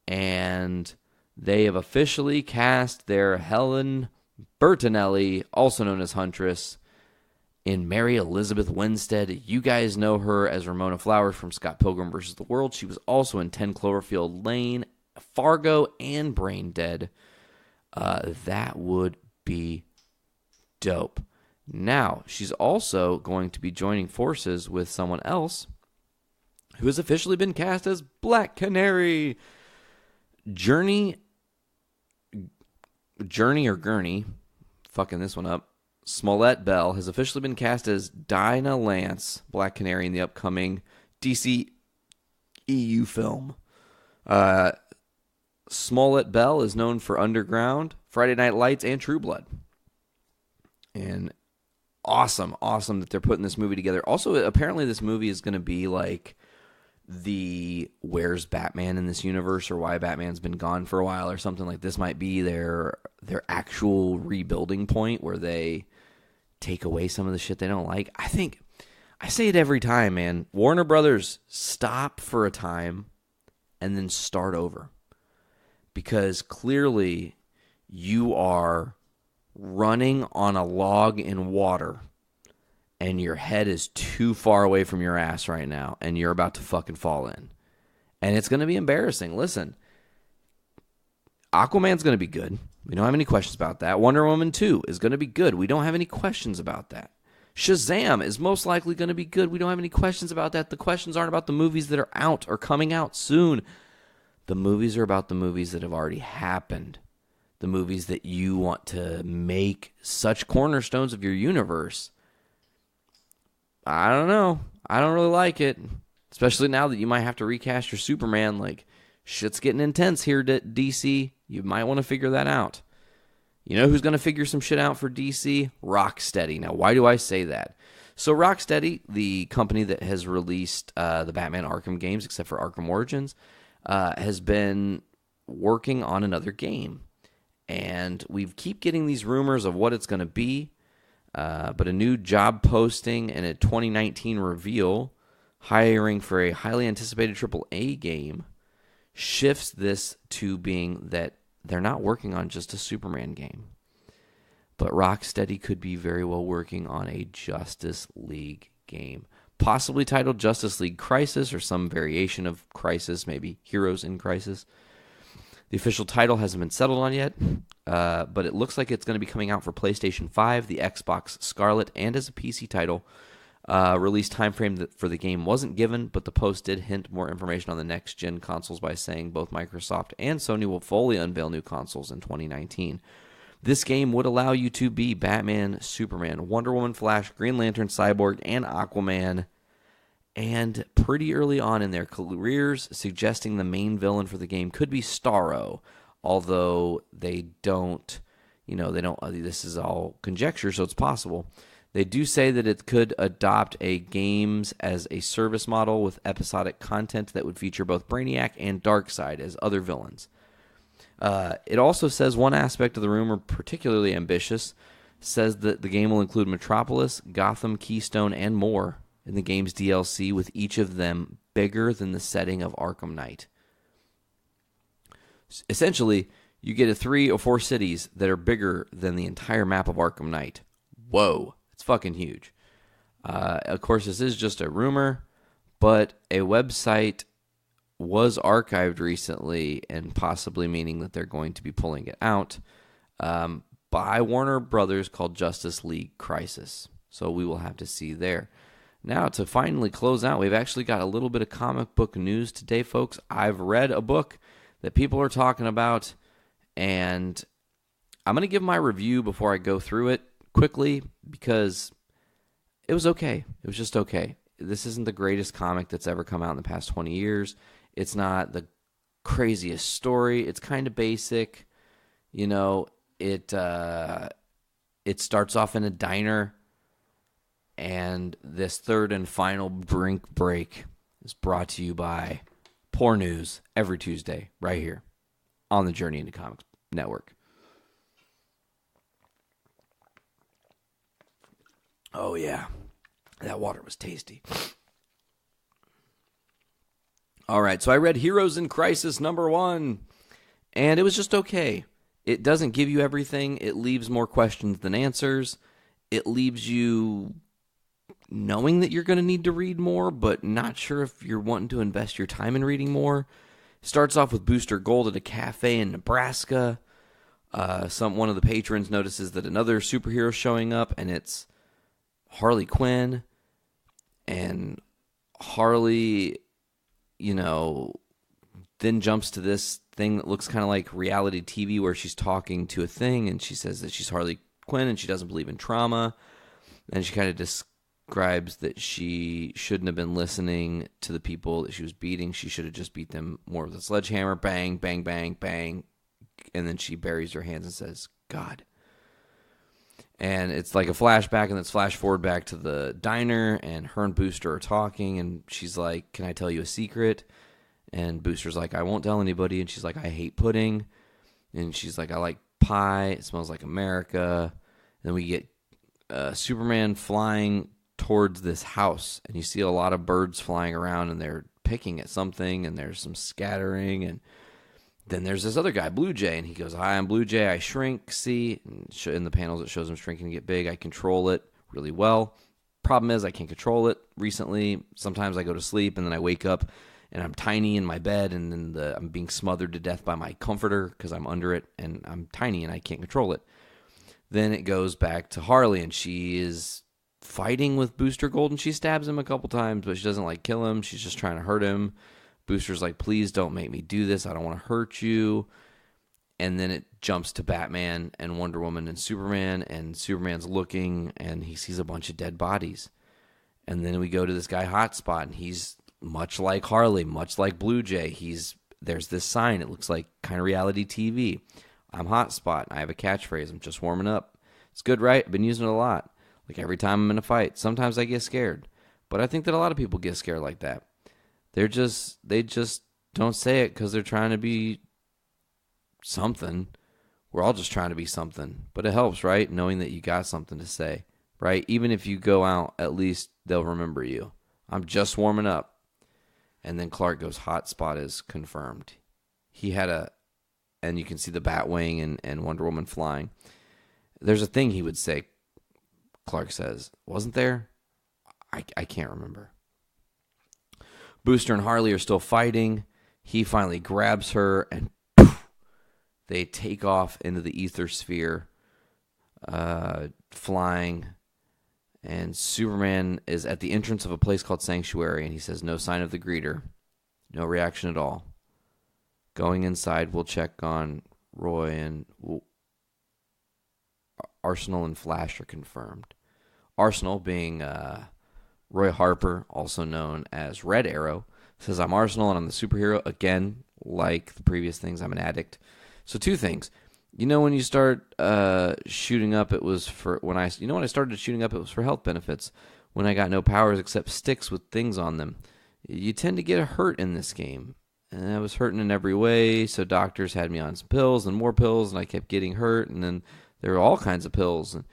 And they have officially cast their Helen Bertinelli, also known as Huntress, in Mary Elizabeth Winstead. You guys know her as Ramona Flowers from Scott Pilgrim vs. the World. She was also in 10 Cloverfield Lane, Fargo, and Brain Dead. That would be dope. Now, she's also going to be joining forces with someone else who has officially been cast as Black Canary. Journey or Gurney, fucking this one up, Smollett Bell has officially been cast as Dinah Lance, Black Canary, in the upcoming DC EU film. Smollett Bell is known for Underground, Friday Night Lights, and True Blood. And awesome that they're putting this movie together. Also, apparently this movie is going to be like the where's Batman in this universe, or why Batman's been gone for a while, or something like this. Might be their actual rebuilding point where they take away some of the shit they don't like. I think I say it every time, man. Warner Brothers, stop for a time and then start over, because clearly you are running on a log in water and your head is too far away from your ass right now, and you're about to fucking fall in. And it's going to be embarrassing. Listen, Aquaman's going to be good. We don't have any questions about that. Wonder Woman 2 is going to be good. We don't have any questions about that. Shazam is most likely going to be good. We don't have any questions about that. The questions aren't about the movies that are out or coming out soon. The movies are about the movies that have already happened. The movies that you want to make such cornerstones of your universe. I don't know. I don't really like it. Especially now that you might have to recast your Superman. Like, shit's getting intense here at DC. You might want to figure that out. You know who's going to figure some shit out for DC? Rocksteady. Now, why do I say that? So Rocksteady, the company that has released the Batman Arkham games, except for Arkham Origins, has been working on another game. And we keep getting these rumors of what it's going to be. But a new job posting and a 2019 reveal hiring for a highly anticipated AAA game shifts this to being that they're not working on just a Superman game. But Rocksteady could be very well working on a Justice League game, possibly titled Justice League Crisis or some variation of Crisis, maybe Heroes in Crisis. The official title hasn't been settled on yet, but it looks like it's going to be coming out for PlayStation 5, the Xbox Scarlet, and as a PC title. Release timeframe for the game wasn't given, but the post did hint more information on the next-gen consoles by saying both Microsoft and Sony will fully unveil new consoles in 2019. This game would allow you to be Batman, Superman, Wonder Woman, Flash, Green Lantern, Cyborg, and Aquaman, and pretty early on in their careers, suggesting the main villain for the game could be Starro, although they don't, this is all conjecture, so it's possible. They do say that it could adopt a games as a service model with episodic content that would feature both Brainiac and Darkseid as other villains. It also says one aspect of the rumor, particularly ambitious, says that the game will include Metropolis, Gotham, Keystone, and more in the game's DLC, with each of them bigger than the setting of Arkham Knight. Essentially, you get 3 or 4 cities that are bigger than the entire map of Arkham Knight. Whoa, it's fucking huge. Of course, this is just a rumor, but a website was archived recently, and possibly meaning that they're going to be pulling it out, by Warner Brothers, called Justice League Crisis. So we will have to see there. Now, to finally close out, we've actually got a little bit of comic book news today, folks. I've read a book that people are talking about, and I'm going to give my review before I go through it quickly, because it was okay. It was just okay. This isn't the greatest comic that's ever come out in the past 20 years. It's not the craziest story. It's kind of basic. It starts off in a diner, and this third and final drink break is brought to you by Poor News every Tuesday right here on the Journey into Comics Network. Oh, yeah. That water was tasty. All right, so I read Heroes in Crisis #1, and it was just okay. It doesn't give you everything. It leaves more questions than answers. It leaves you knowing that you're going to need to read more, but not sure if you're wanting to invest your time in reading more. Starts off with Booster Gold at a cafe in Nebraska. One of the patrons notices that another superhero is showing up, and it's Harley Quinn, and Harley, then jumps to this thing that looks kind of like reality TV where she's talking to a thing and she says that she's Harley Quinn and she doesn't believe in trauma. And she kind of describes that she shouldn't have been listening to the people that she was beating. She should have just beat them more with a sledgehammer. Bang, bang, bang, bang. And then she buries her hands and says, God. And it's like a flashback, and it's flash forward back to the diner, and her and Booster are talking, and she's like, can I tell you a secret? And Booster's like, I won't tell anybody. And she's like, I hate pudding. And she's like, I like pie. It smells like America. And then we get Superman flying towards this house, and you see a lot of birds flying around, and they're picking at something, and there's some scattering, and then there's this other guy, Blue Jay, and he goes, hi, I'm Blue Jay, I shrink, see? And in the panels it shows him shrinking to get big. I control it really well. Problem is I can't control it. Recently, sometimes I go to sleep, and then I wake up, and I'm tiny in my bed, and then I'm being smothered to death by my comforter because I'm under it, and I'm tiny, and I can't control it. Then it goes back to Harley, and she is fighting with Booster Gold, and she stabs him a couple times, but she doesn't, kill him. She's just trying to hurt him. Booster's like, please don't make me do this. I don't want to hurt you. And then it jumps to Batman and Wonder Woman and Superman's looking, and he sees a bunch of dead bodies. And then we go to this guy, Hotspot, and he's much like Harley, much like Blue Jay. There's this sign. It looks like kind of reality TV. I'm Hotspot. I have a catchphrase. I'm just warming up. It's good, right? I've been using it a lot. Every time I'm in a fight. Sometimes I get scared. But I think that a lot of people get scared like that. They just don't say it because they're trying to be something. We're all just trying to be something. But it helps, right? Knowing that you got something to say, right? Even if you go out, at least they'll remember you. I'm just warming up. And then Clark goes, Hotspot is confirmed. He had and you can see the Batwing and Wonder Woman flying. There's a thing he would say, Clark says. Wasn't there? I can't remember. Booster and Harley are still fighting. He finally grabs her, and poof, they take off into the ether sphere, flying. And Superman is at the entrance of a place called Sanctuary, and he says, no sign of the greeter. No reaction at all. Going inside, we'll check on Roy, and Arsenal and Flash are confirmed. Arsenal being Roy Harper, also known as Red Arrow, says, I'm Arsenal and I'm the superhero. Again, like the previous things, I'm an addict. So two things. When you start shooting up, it was for when I started shooting up, it was for health benefits. When I got no powers except sticks with things on them, you tend to get hurt in this game. And I was hurting in every way, so doctors had me on some pills and more pills, and I kept getting hurt, and then there were all kinds of pills. And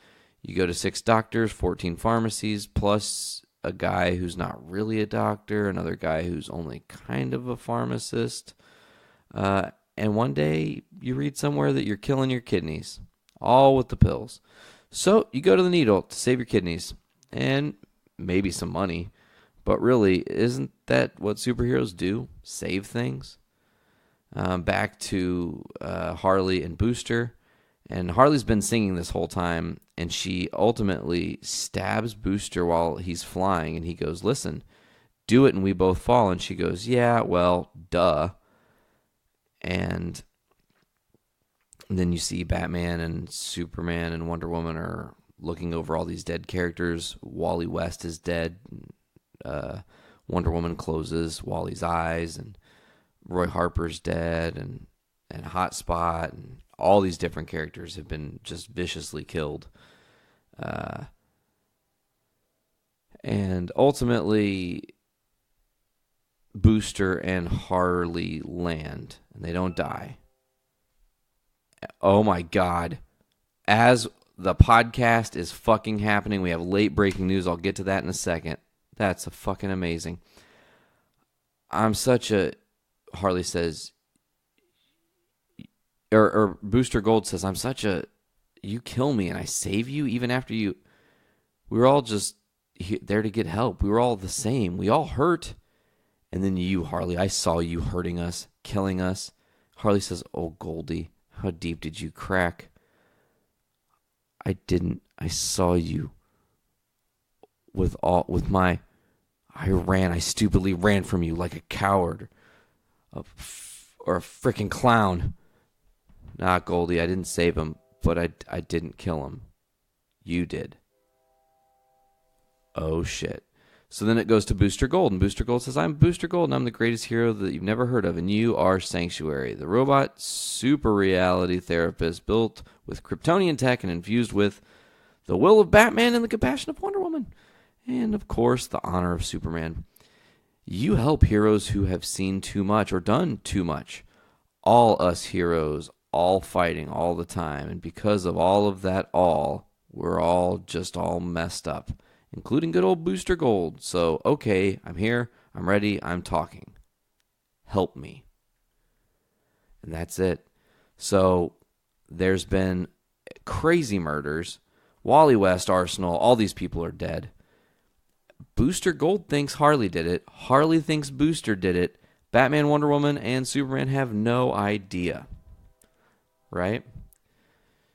you go to 6 doctors, 14 pharmacies, plus a guy who's not really a doctor, another guy who's only kind of a pharmacist. And one day you read somewhere that you're killing your kidneys, all with the pills. So you go to the needle to save your kidneys and maybe some money. But really, isn't that what superheroes do? Save things? Back to Harley and Booster. And Harley's been singing this whole time, and she ultimately stabs Booster while he's flying. And he goes, listen, do it and we both fall. And she goes, yeah, well, duh. And then you see Batman and Superman and Wonder Woman are looking over all these dead characters. Wally West is dead. Wonder Woman closes Wally's eyes, and Roy Harper's dead, and Hotspot, and all these different characters have been just viciously killed. And ultimately, Booster and Harley land, and they don't die. Oh my God. As the podcast is fucking happening, we have late breaking news. I'll get to that in a second. That's fucking amazing. Harley says, or Booster Gold says, you kill me and I save you even after you. We were all just there to get help. We were all the same. We all hurt. And then you, Harley, I saw you hurting us, killing us. Harley says, oh, Goldie, how deep did you crack? I didn't. I saw you. I stupidly ran from you like a coward or a freaking clown. Nah, Goldie, I didn't save him, but I didn't kill him. You did. Oh, shit. So then it goes to Booster Gold, and Booster Gold says, I'm Booster Gold, and I'm the greatest hero that you've never heard of, and you are Sanctuary, the robot super reality therapist built with Kryptonian tech and infused with the will of Batman and the compassion of Wonder Woman, and, of course, the honor of Superman. You help heroes who have seen too much or done too much. All us heroes, all fighting all the time, and because of all of that we're all messed up, including good old Booster Gold. So, okay, I'm here, I'm ready, I'm talking. Help me. And that's it. So, there's been crazy murders. Wally West, Arsenal, all these people are dead. Booster Gold thinks Harley did it. Harley thinks Booster did it. Batman, Wonder Woman, and Superman have no idea. Right?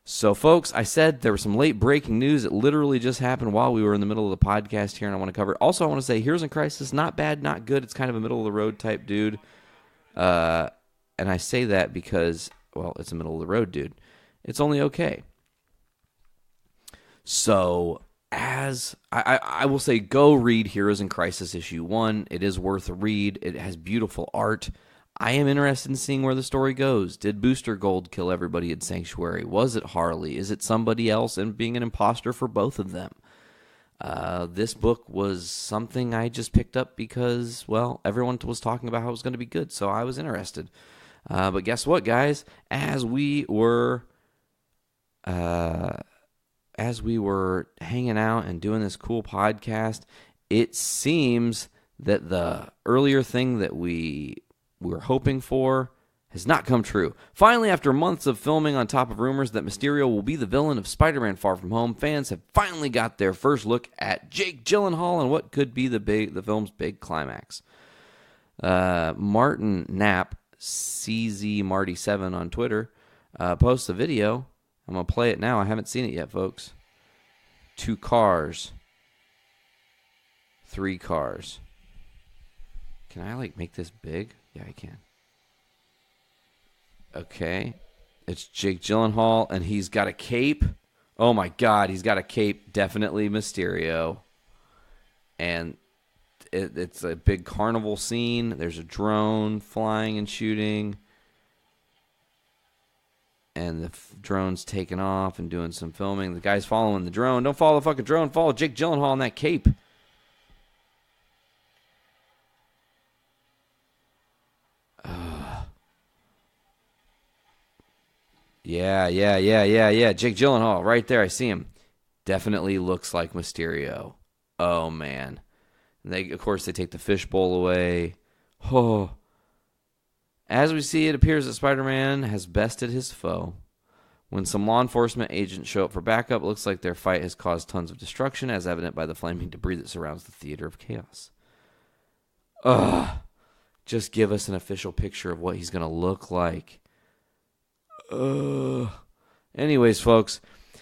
So, folks, I said there was some late breaking news. It literally just happened while we were in the middle of the podcast here, and I want to cover it. Also, I want to say Heroes in Crisis, not bad, not good. It's kind of a middle-of-the-road type dude. And I say that because, well, it's a middle-of-the-road dude. It's only okay. So, as I will say, go read Heroes in Crisis issue 1. It is worth a read. It has beautiful art. I am interested in seeing where the story goes. Did Booster Gold kill everybody in Sanctuary? Was it Harley? Is it somebody else and being an imposter for both of them? This book was something I just picked up because, well, everyone was talking about how it was going to be good, so I was interested. But guess what, guys? As we were hanging out and doing this cool podcast, it seems that the earlier thing that we were hoping for has not come true. Finally, after months of filming on top of rumors that Mysterio will be the villain of Spider-Man Far From Home, fans have finally got their first look at Jake Gyllenhaal and what could be the film's big climax. Martin Knapp, CZMarty7 on Twitter, posts a video. I'm going to play it now. I haven't seen it yet, folks. 2 cars. 3 cars. Can I, make this big? Yeah, I can. Okay. It's Jake Gyllenhaal, and he's got a cape. Oh, my God. He's got a cape. Definitely Mysterio. And it's a big carnival scene. There's a drone flying and shooting. And the drone's taking off and doing some filming. The guy's following the drone. Don't follow the fucking drone. Follow Jake Gyllenhaal in that cape. Yeah. Jake Gyllenhaal, right there. I see him. Definitely looks like Mysterio. Oh, man. And of course, they take the fishbowl away. Oh. As we see, it appears that Spider-Man has bested his foe. When some law enforcement agents show up for backup, it looks like their fight has caused tons of destruction, as evident by the flaming debris that surrounds the theater of chaos. Ugh. Just give us an official picture of what he's going to look like. Anyways, folks,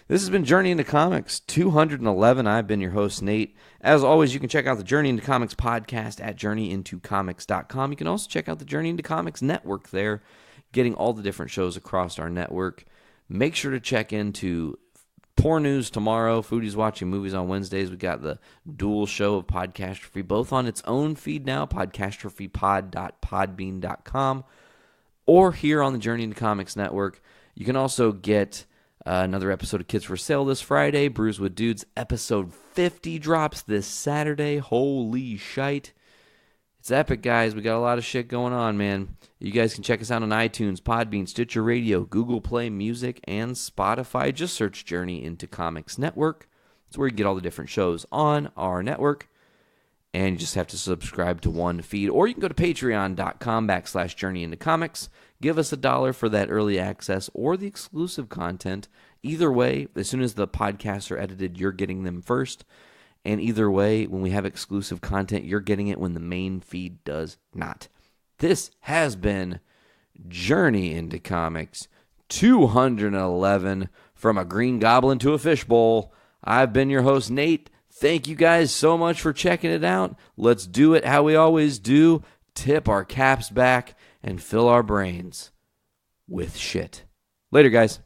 this has been Journey into Comics 211. I've been your host, Nate. As always, you can check out the Journey into Comics podcast at journeyintocomics.com. You can also check out the Journey into Comics network there, getting all the different shows across our network. Make sure to check into Poor News tomorrow, Foodies Watching Movies on Wednesdays. We got the dual show of Podcastrophe, both on its own feed now, podcastrophypod.podbean.com, or here on the Journey into Comics network. You can also get another episode of Kids for Sale this Friday. Brews with Dudes episode 50 drops this Saturday. Holy shite. It's epic, guys. We got a lot of shit going on, man. You guys can check us out on iTunes, Podbean, Stitcher Radio, Google Play Music, and Spotify. Just search Journey into Comics Network. It's where you get all the different shows on our network. And you just have to subscribe to one feed. Or you can go to patreon.com/journeyintocomics. Give us $1 for that early access or the exclusive content. Either way, as soon as the podcasts are edited, you're getting them first. And either way, when we have exclusive content, you're getting it when the main feed does not. This has been Journey into Comics 211, from a green goblin to a fishbowl. I've been your host, Nate. Thank you guys so much for checking it out. Let's do it how we always do. Tip our caps back and fill our brains with shit. Later, guys.